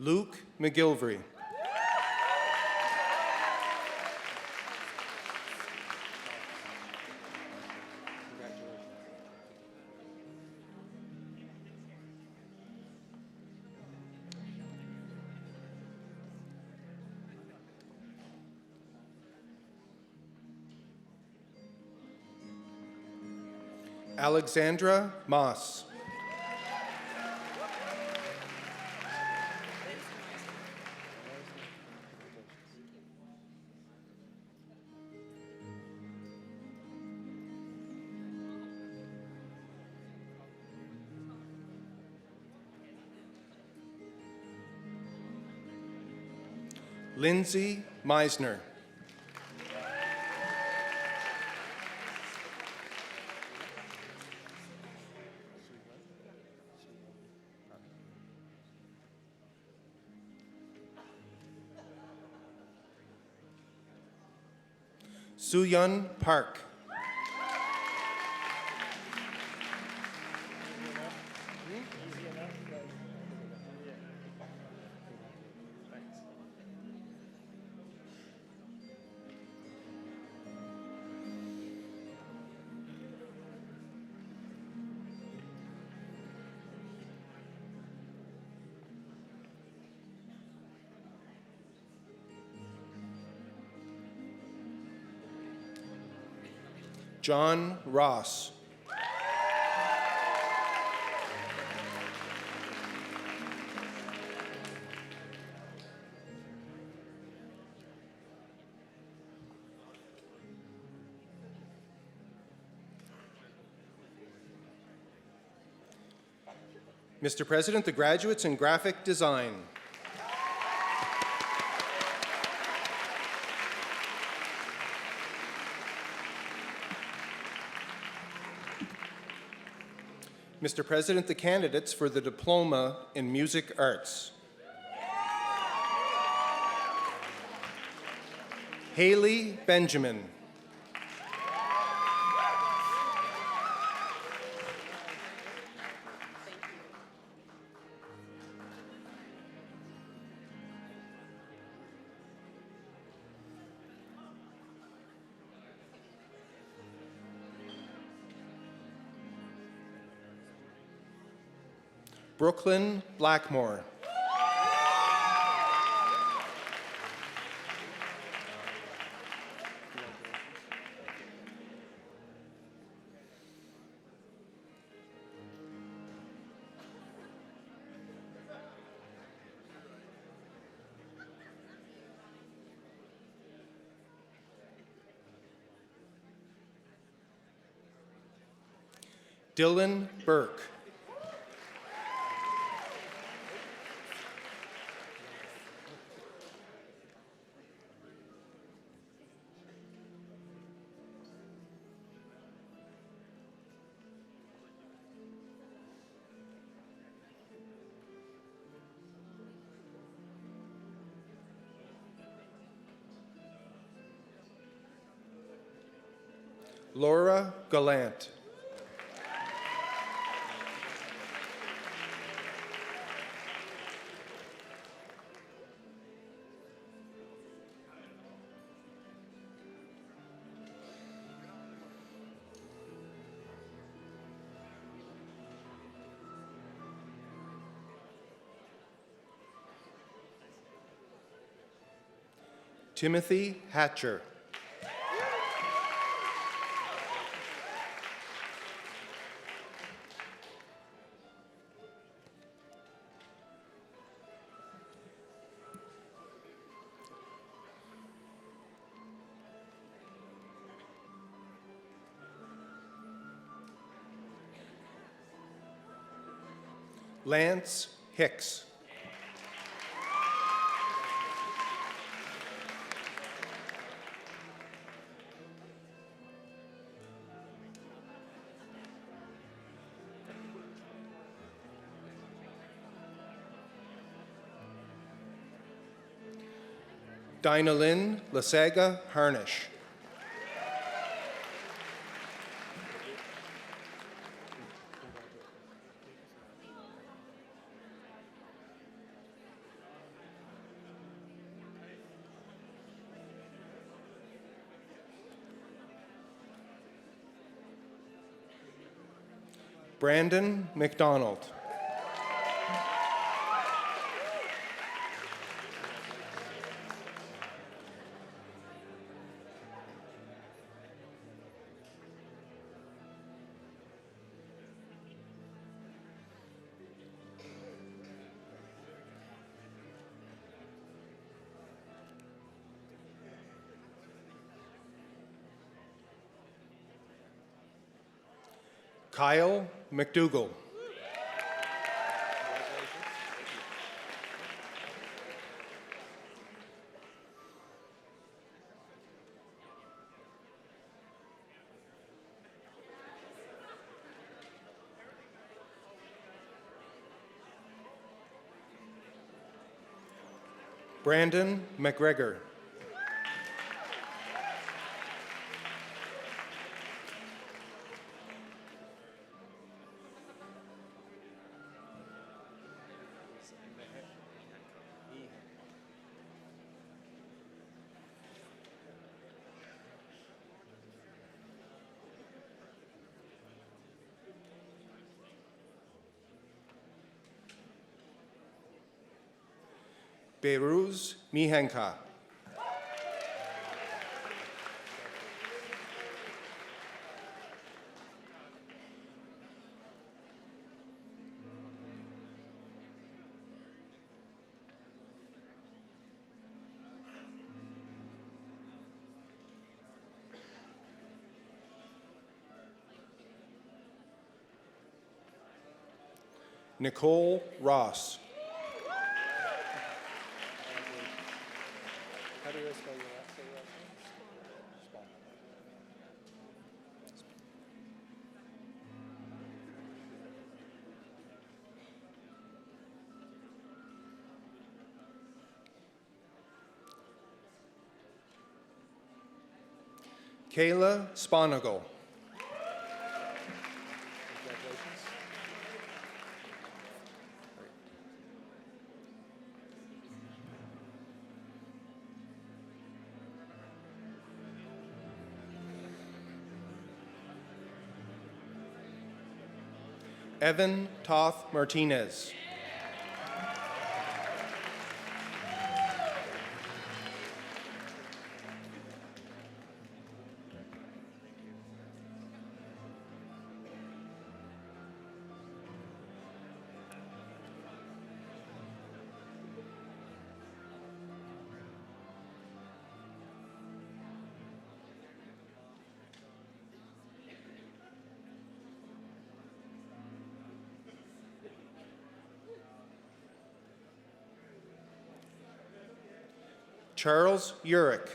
Luke McGilvery. Alexandra Moss. Lindsay Meisner. Suyun Park. John Ross. Mr. President, the graduates in graphic design. Mr. President, the candidates for the Diploma in Music Arts. Haley Benjamin. Brooklyn Blackmore. Dylan Burke. Laura Gallant. Timothy Hatcher. Lance Hicks. Dinah Lynn Lasaga Harnish. Brandon McDonald. Kyle McDougall. Brandon McGregor. Beiruz Mihenka. Nicole Ross. How do you spell your last name? Spot. Kayla Sponigal. Congratulations. Evan Toth Martinez. Charles Urick.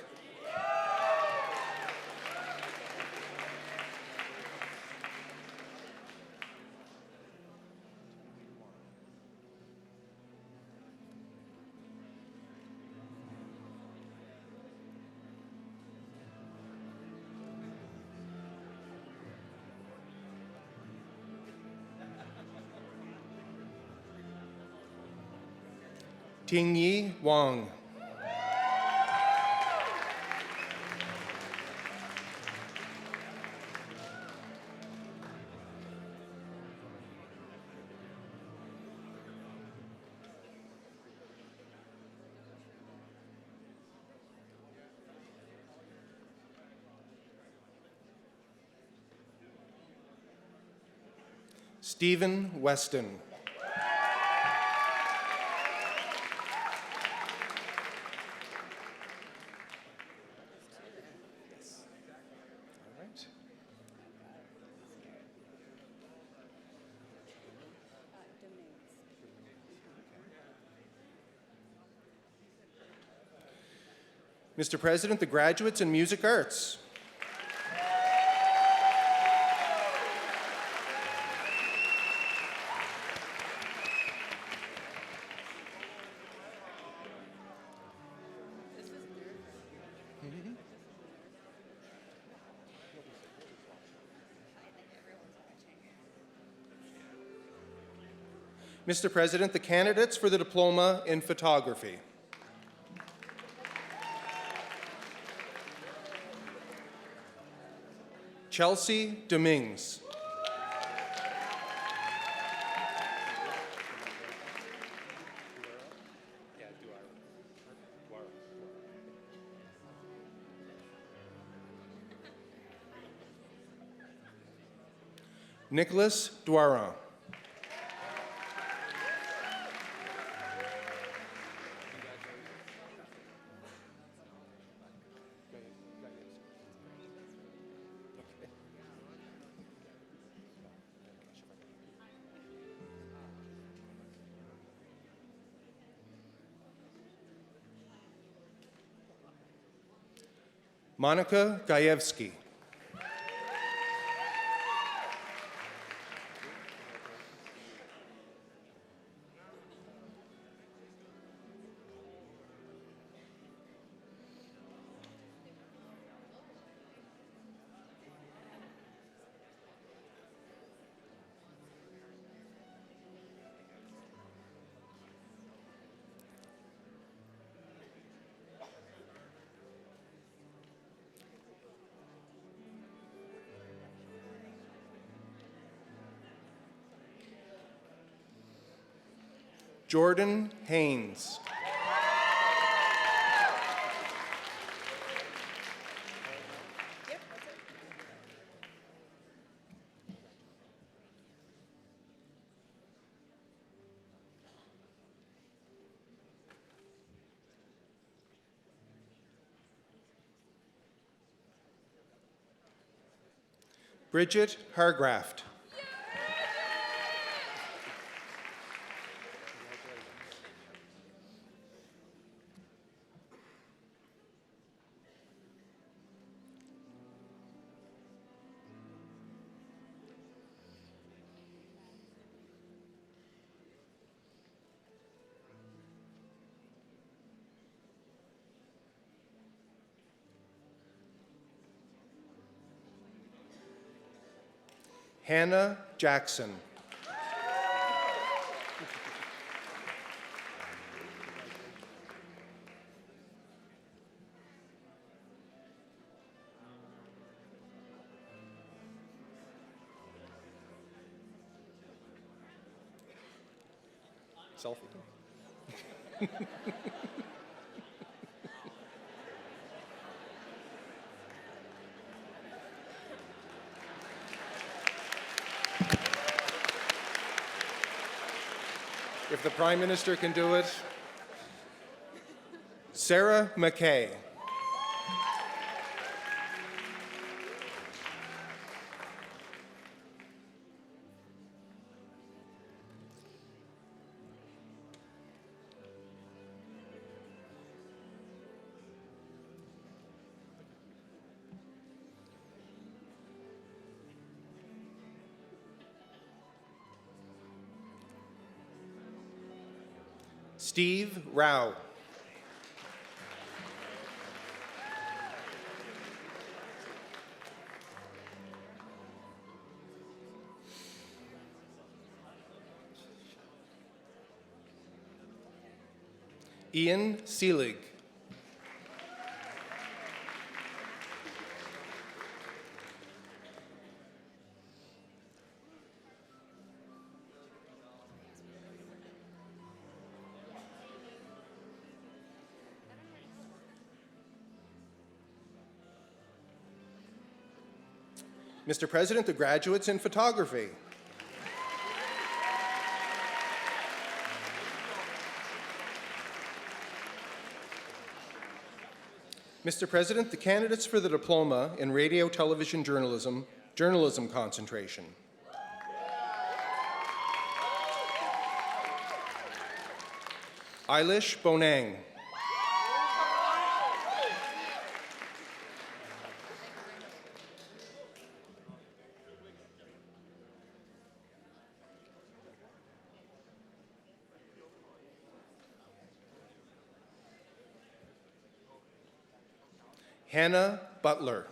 Tingyi Wang. Stephen Weston. All right. Mr. President, the graduates in music arts. Mr. President, the candidates for the diploma in photography. Chelsea Dominguez. Nicholas Duaron. Monica Gajewski. Jordan Haynes. Bridget Hargraft. Hannah Jackson. Selfie. If the Prime Minister can do it. Sarah McKay. Steve Rao. Ian Seelig. Mr. President, the graduates in photography. Mr. President, the candidates for the diploma in radio, television, journalism concentration. Eilish Bonang. Hannah Butler.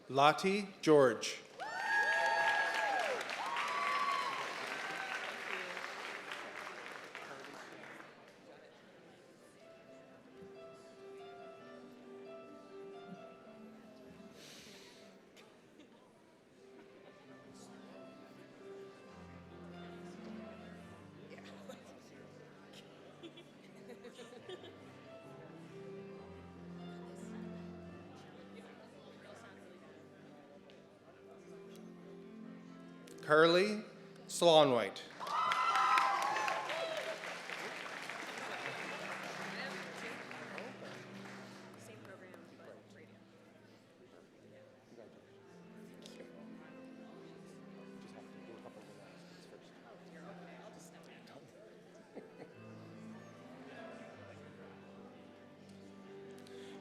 Lottie George. Carly Sloanwhite.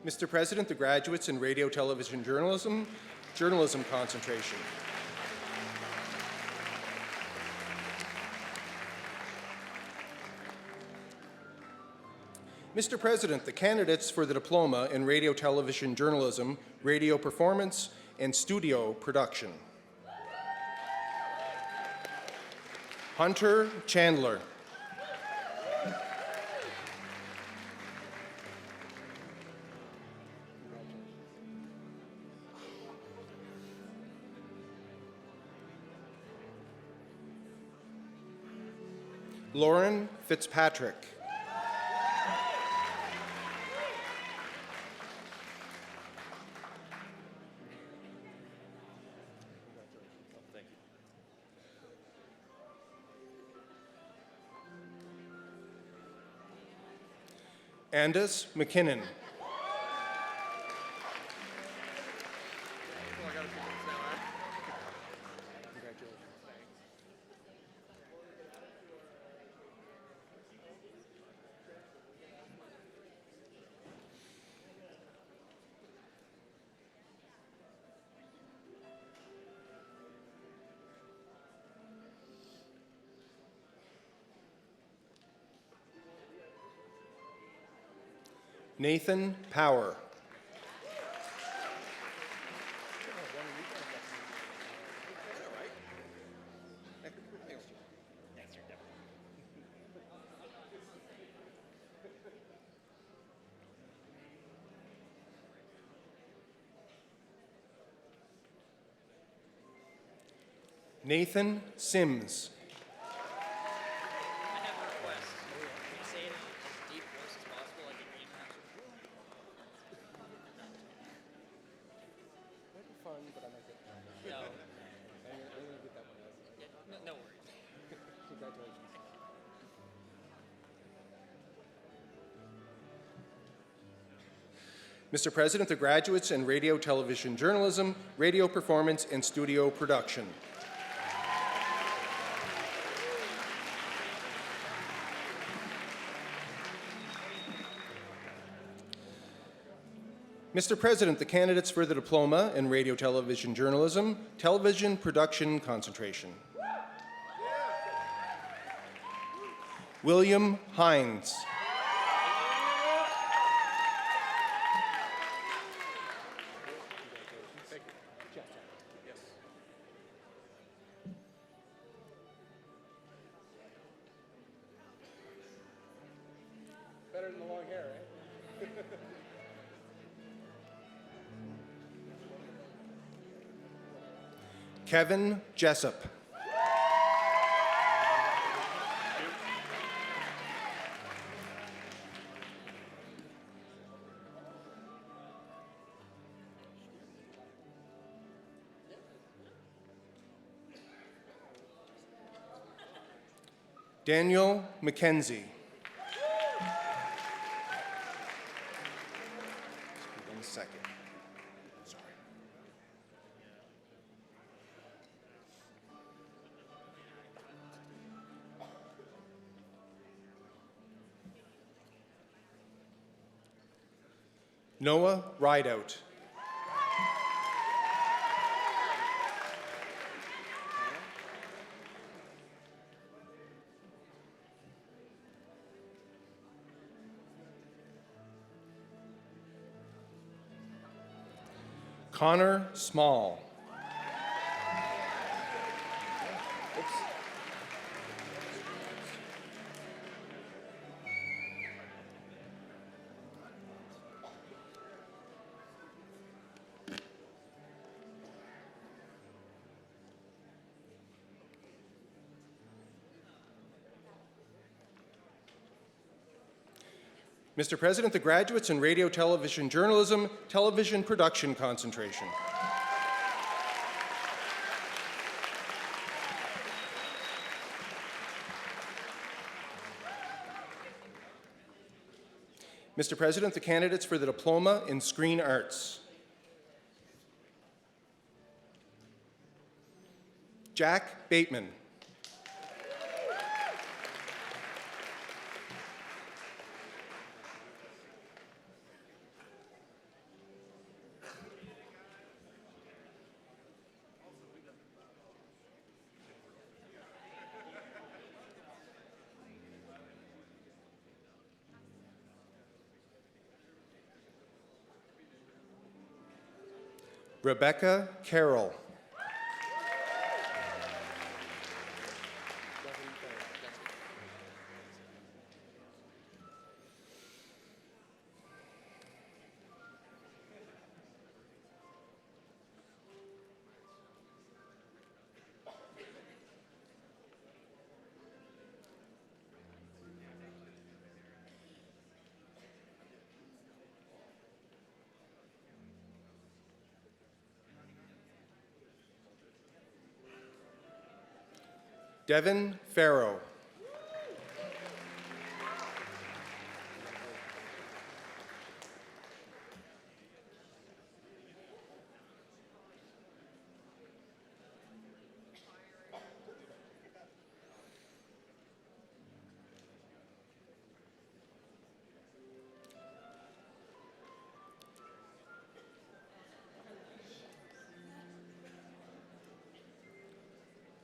Mr. President, the graduates in radio, television, journalism concentration. Mr. President, the candidates for the diploma in radio, television, journalism, radio performance, and studio production. Hunter Chandler. Lauren Fitzpatrick. Andis McKinnon. Nathan Power. Nathan Sims. I have a request. Can you say it in as deep voice as possible, like in your interaction? That'd be fun, but I might get No. I'm gonna get that one out. Yeah, no worries. Congratulations. Mr. President, the graduates in radio, television, journalism, radio performance, and studio production. Mr. President, the candidates for the diploma in radio, television, journalism, television production concentration. William Hines. Better than the long hair, right? Kevin Jessup. Daniel McKenzie. One second. Sorry. Noah Rideout. Connor Small. Mr. President, the graduates in radio, television, journalism, television production concentration. Mr. President, the candidates for the diploma in screen arts. Jack Bateman. Rebecca Carroll. Devin Farrow.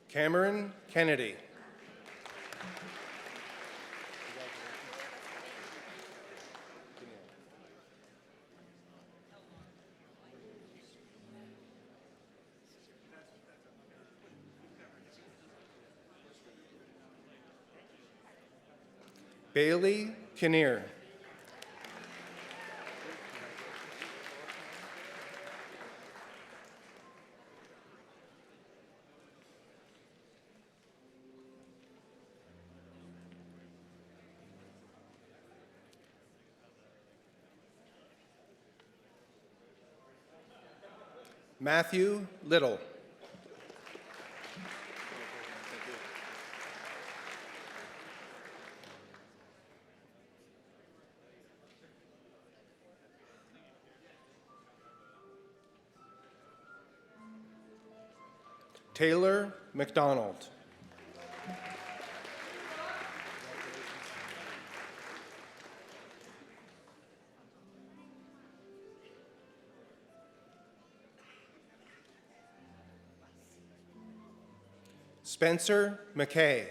Cameron Kennedy. Bailey Kinnear. Matthew Little. Taylor McDonald. Spencer McKay.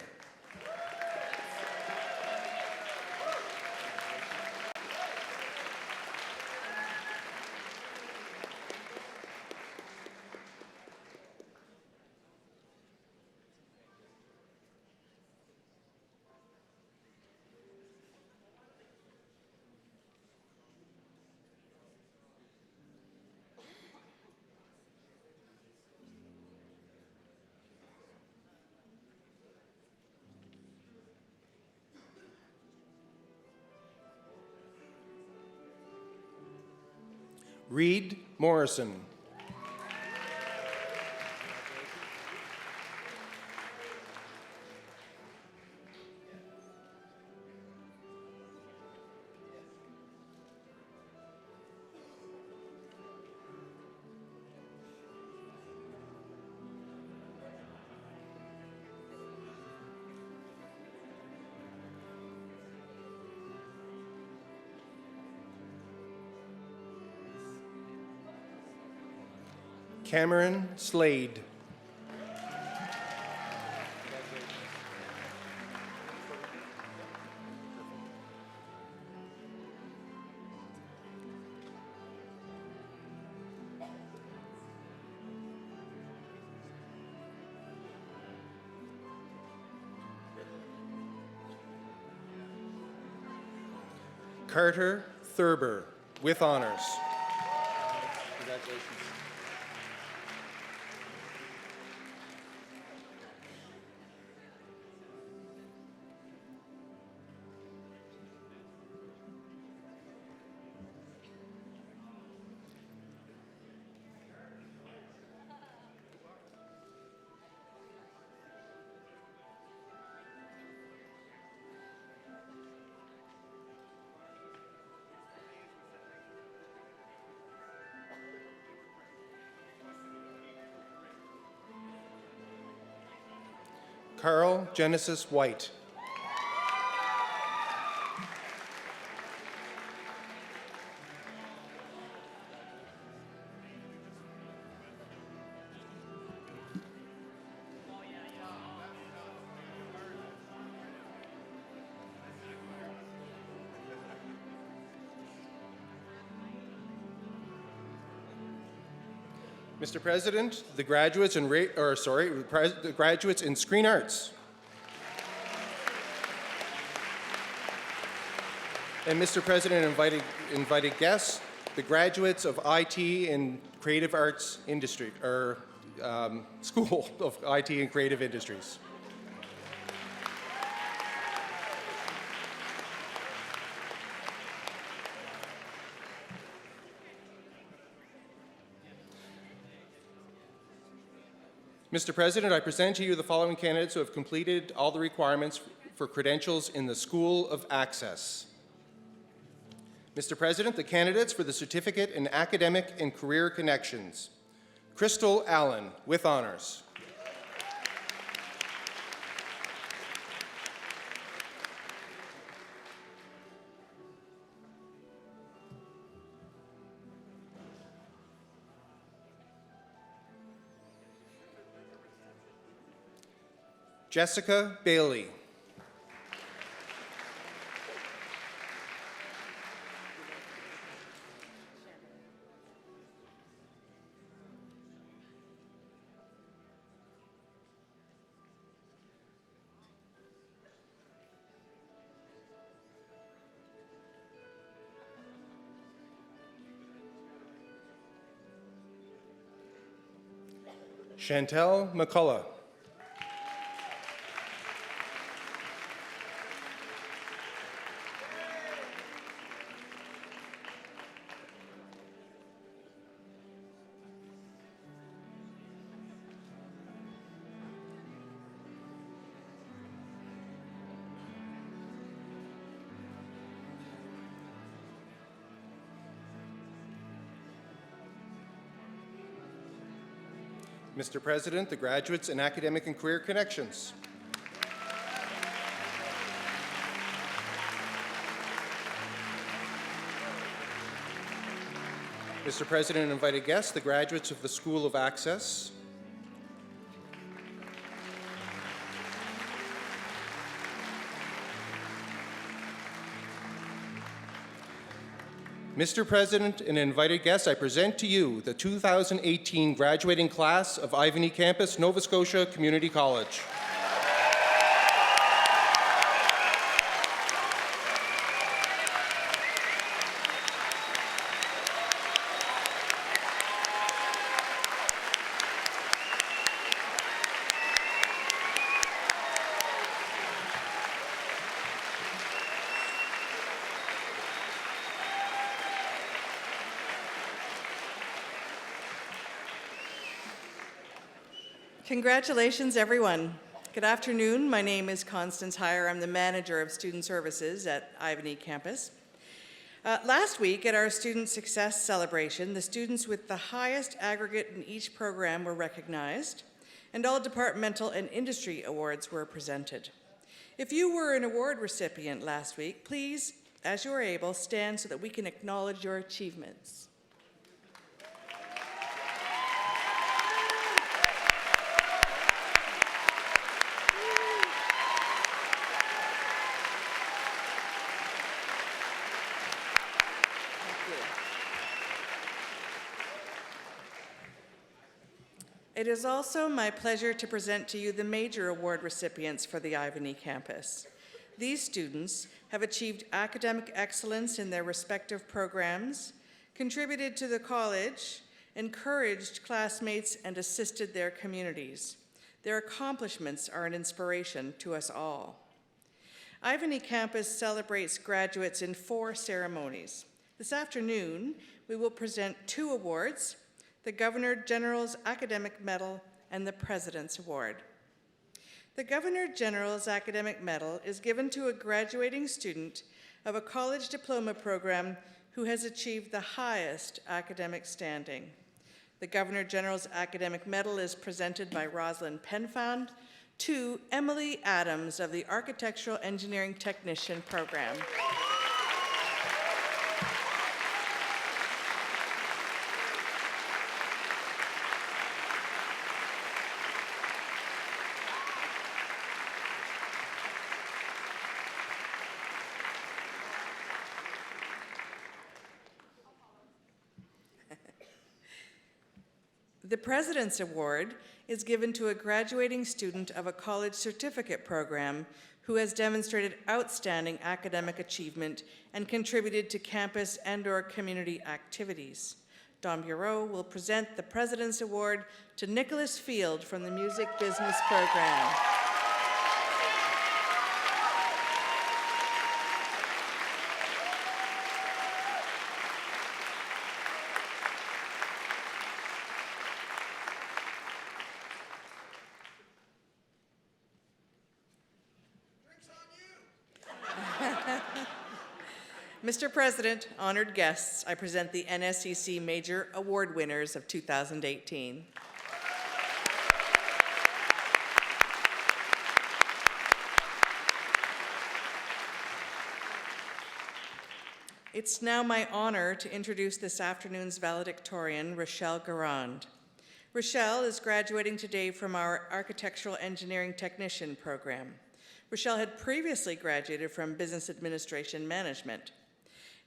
Reed Morrison. Cameron Slade. Carter Thurber, with honors. Congratulations. Carl Genesis White. Mr. President, the graduates in the graduates in Screen Arts. And Mr. President, invited guests, the graduates of IT and Creative Arts Industry, or School of IT and Creative Industries. Mr. President, I present to you the following candidates who have completed all the requirements for credentials in the School of Access. Mr. President, the candidates for the Certificate in Academic and Career Connections. Crystal Allen, with honors. Jessica Bailey. Chantel McCullough. Mr. President, the graduates in Academic and Career Connections. Mr. President and invited guests, the graduates of the School of Access. Mr. President and invited guests, I present to you the 2018 graduating class of Ivany Campus, Nova Scotia Community College. Congratulations, everyone. Good afternoon. My name is Constance Heyer. I'm the Manager of Student Services at Ivany Campus. Last week at our Student Success Celebration, the students with the highest aggregate in each program were recognized, and all departmental and industry awards were presented. If you were an award recipient last week, please, as you are able, stand so that we can acknowledge your achievements. It is also my pleasure to present to you the major award recipients for the Ivany campus. These students have achieved academic excellence in their respective programs, contributed to the college, encouraged classmates, and assisted their communities. Their accomplishments are an inspiration to us all. Ivany campus celebrates graduates in 4 ceremonies. This afternoon, we will present 2 awards: the Governor General's Academic Medal and the President's Award. The Governor General's Academic Medal is given to a graduating student of a college diploma program who has achieved the highest academic standing. The Governor General's Academic Medal is presented by Rosalind Penfound to Emily Adams of the Architectural Engineering Technician program. The President's Award is given to a graduating student of a college certificate program who has demonstrated outstanding academic achievement and contributed to campus and/or community activities. Don Bureau will present the President's Award to Nicholas Field from the Music Business program. Mr. President, honored guests, I present the NSCC Major Award winners of 2018. It's now my honor to introduce this afternoon's valedictorian, Rachelle Garand. Rachelle is graduating today from our Architectural Engineering Technician program. Rachelle had previously graduated from Business Administration Management.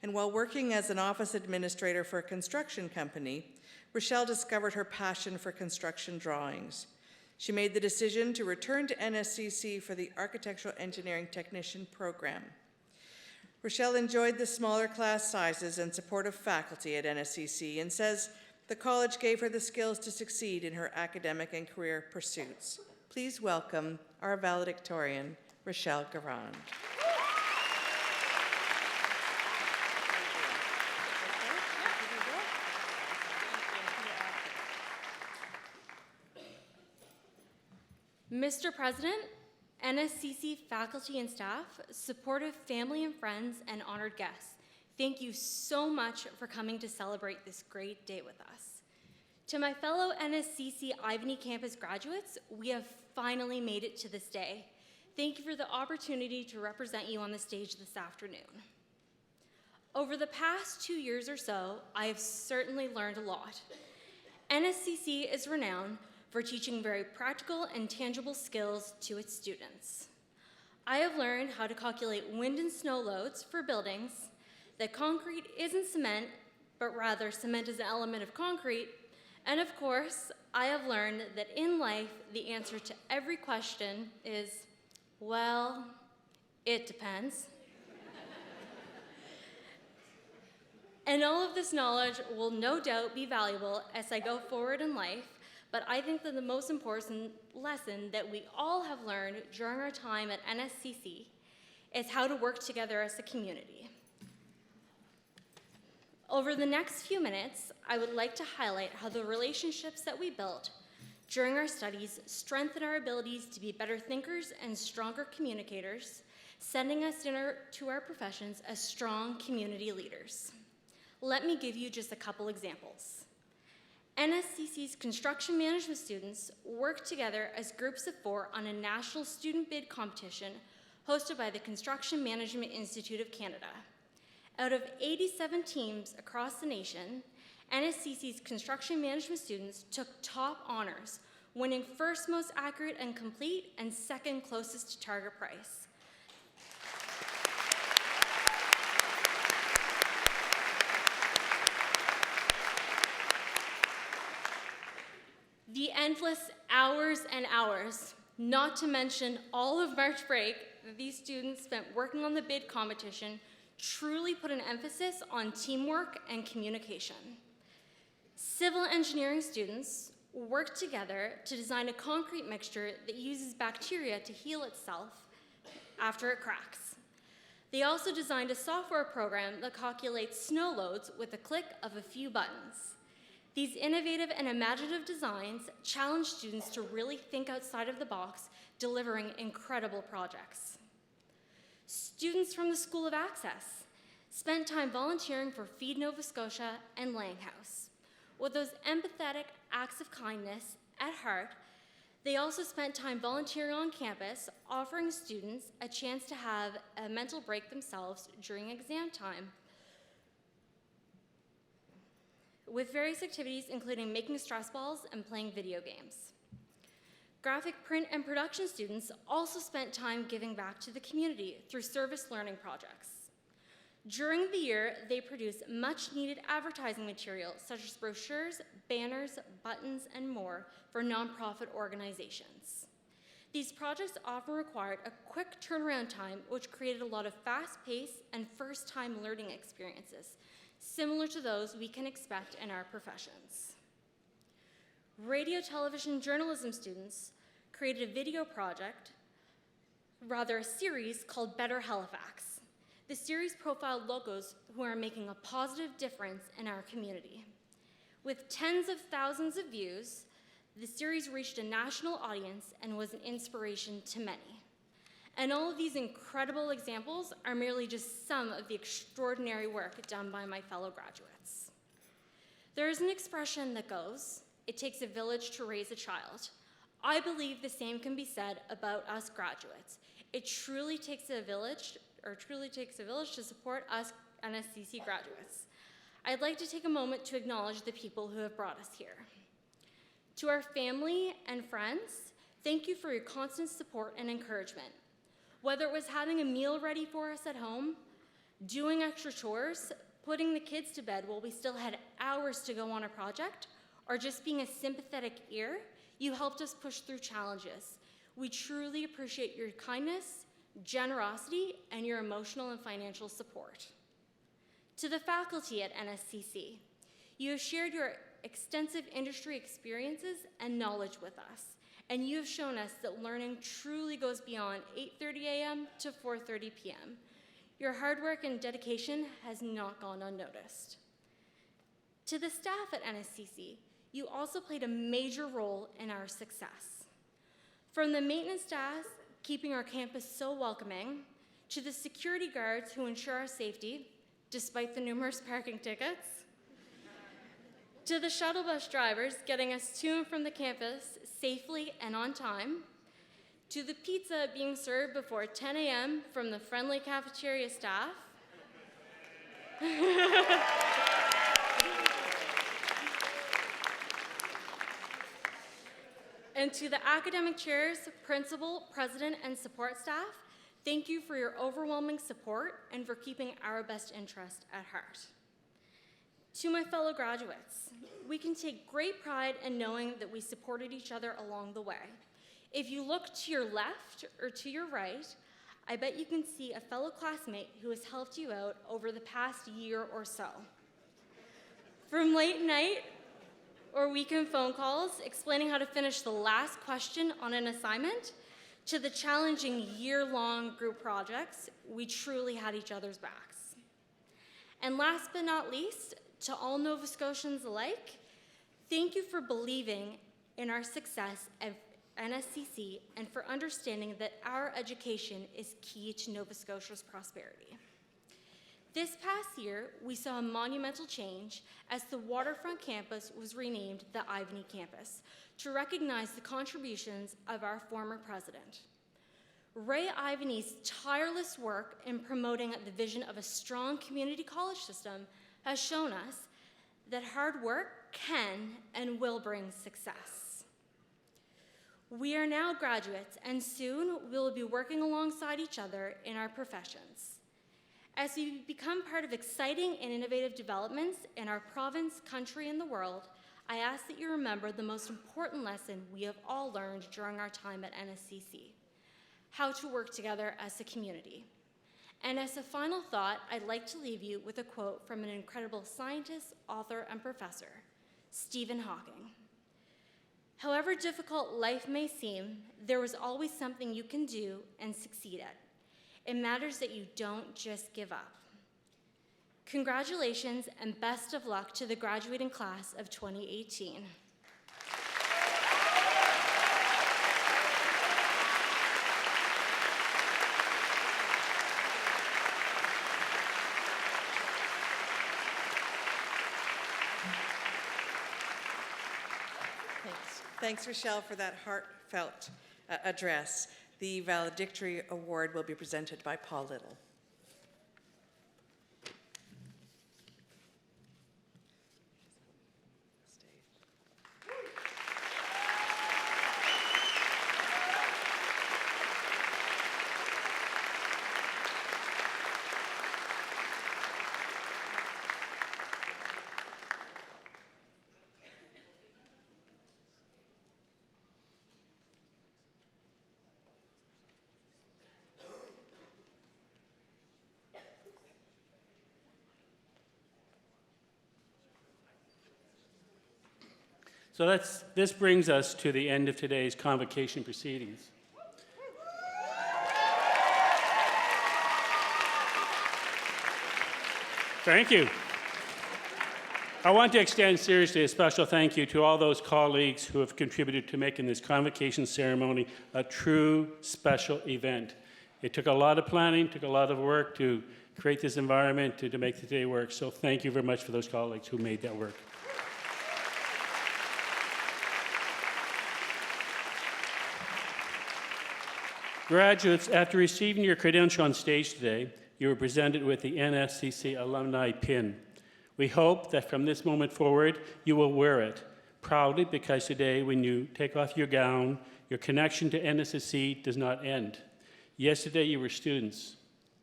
And while working as an office administrator for a construction company, Rachelle discovered her passion for construction drawings. She made the decision to return to NSCC for the Architectural Engineering Technician program. Rachelle enjoyed the smaller class sizes and supportive faculty at NSCC and says the college gave her the skills to succeed in her academic and career pursuits. Please welcome our valedictorian, Rachelle Garand. Mr. President, NSCC faculty and staff, supportive family and friends, and honored guests, thank you so much for coming to celebrate this great day with us. To my fellow NSCC Ivany campus graduates, we have finally made it to this day. Thank you for the opportunity to represent you on the stage this afternoon. Over the past 2 years or so, I have certainly learned a lot. NSCC is renowned for teaching very practical and tangible skills to its students. I have learned how to calculate wind and snow loads for buildings, that concrete isn't cement, but rather cement is an element of concrete, and of course, I have learned that in life, the answer to every question is, well, it depends. And all of this knowledge will no doubt be valuable as I go forward in life, but I think that the most important lesson that we all have learned during our time at NSCC is how to work together as a community. Over the next few minutes, I would like to highlight how the relationships that we built during our studies strengthen our abilities to be better thinkers and stronger communicators, sending us to our professions as strong community leaders. Let me give you just a couple examples. NSCC's construction management students worked together as groups of 4 on a national student bid competition hosted by the Construction Management Institute of Canada. Out of 87 teams across the nation, NSCC's construction management students took top honors, winning first most accurate and complete and second closest to target price. The endless hours and hours, not to mention all of March break, that these students spent working on the bid competition truly put an emphasis on teamwork and communication. Civil engineering students worked together to design a concrete mixture that uses bacteria to heal itself after it cracks. They also designed a software program that calculates snow loads with a click of a few buttons. These innovative and imaginative designs challenge students to really think outside of the box, delivering incredible projects. Students from the School of Access spent time volunteering for Feed Nova Scotia and Langhouse. With those empathetic acts of kindness at heart, they also spent time volunteering on campus, offering students a chance to have a mental break themselves during exam time, with various activities including making stress balls and playing video games. Graphic, print, and production students also spent time giving back to the community through service learning projects. During the year, they produced much-needed advertising materials such as brochures, banners, buttons, and more for nonprofit organizations. These projects often required a quick turnaround time, which created a lot of fast-paced and first-time learning experiences, similar to those we can expect in our professions. Radio, television, journalism students created a video project, rather a series called Better Halifax. The series profiled locals who are making a positive difference in our community. With tens of thousands of views, the series reached a national audience and was an inspiration to many. And all of these incredible examples are merely just some of the extraordinary work done by my fellow graduates. There is an expression that goes, "It takes a village to raise a child." I believe the same can be said about us graduates. It truly takes a village to support us NSCC graduates. I'd like to take a moment to acknowledge the people who have brought us here. To our family and friends, thank you for your constant support and encouragement. Whether it was having a meal ready for us at home, doing extra chores, putting the kids to bed while we still had hours to go on a project, or just being a sympathetic ear, you helped us push through challenges. We truly appreciate your kindness, generosity, and your emotional and financial support. To the faculty at NSCC, you have shared your extensive industry experiences and knowledge with us, and you have shown us that learning truly goes beyond 8:30 a.m. to 4:30 p.m. Your hard work and dedication has not gone unnoticed. To the staff at NSCC, you also played a major role in our success. From the maintenance staff keeping our campus so welcoming, to the security guards who ensure our safety, despite the numerous parking tickets, to the shuttle bus drivers getting us to and from the campus safely and on time, to the pizza being served before 10 a.m. from the friendly cafeteria staff, and to the academic chairs, principal, president, and support staff, thank you for your overwhelming support and for keeping our best interest at heart. To my fellow graduates, we can take great pride in knowing that we supported each other along the way. If you look to your left or to your right, I bet you can see a fellow classmate who has helped you out over the past year or so. From late night or weekend phone calls explaining how to finish the last question on an assignment, to the challenging year-long group projects, we truly had each other's backs. And last but not least, to all Nova Scotians alike, thank you for believing in our success at NSCC and for understanding that our education is key to Nova Scotia's prosperity. This past year, we saw a monumental change as the waterfront campus was renamed the Ivany campus to recognize the contributions of our former president. Ray Ivany's tireless work in promoting the vision of a strong community college system has shown us that hard work can and will bring success. We are now graduates, and soon we will be working alongside each other in our professions. As we become part of exciting and innovative developments in our province, country, and the world, I ask that you remember the most important lesson we have all learned during our time at NSCC: how to work together as a community. And as a final thought, I'd like to leave you with a quote from an incredible scientist, author, and professor, Stephen Hawking. "However difficult life may seem, there is always something you can do and succeed at. It matters that you don't just give up." Congratulations and best of luck to the graduating class of 2018. Thanks, Rachelle, for that heartfelt address. The Valedictory Award will be presented by Paul Little. So this brings us to the end of today's convocation proceedings. Thank you. I want to extend seriously a special thank you to all those colleagues who have contributed to making this convocation ceremony a true special event. It took a lot of planning, took a lot of work to create this environment, to make the day work. So thank you very much for those colleagues who made that work. Graduates, after receiving your credential on stage today, you were presented with the NSCC Alumni Pin. We hope that from this moment forward, you will wear it proudly, because today, when you take off your gown, your connection to NSCC does not end. Yesterday, you were students.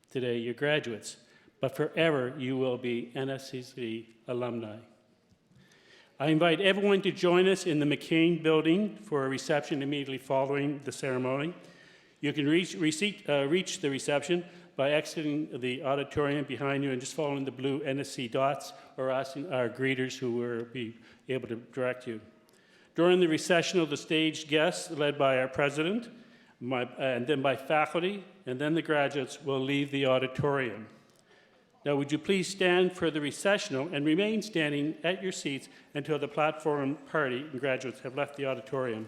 Today, you're graduates. But forever, you will be NSCC alumni. I invite everyone to join us in the McCain building for a reception immediately following the ceremony. You can reach the reception by exiting the auditorium behind you and just following the blue NSC dots, or asking our greeters who will be able to direct you. During the recessional, the staged guests, led by our president, and then by faculty, and then the graduates, will leave the auditorium. Now, would you please stand for the recessional and remain standing at your seats until the platform party and graduates have left the auditorium.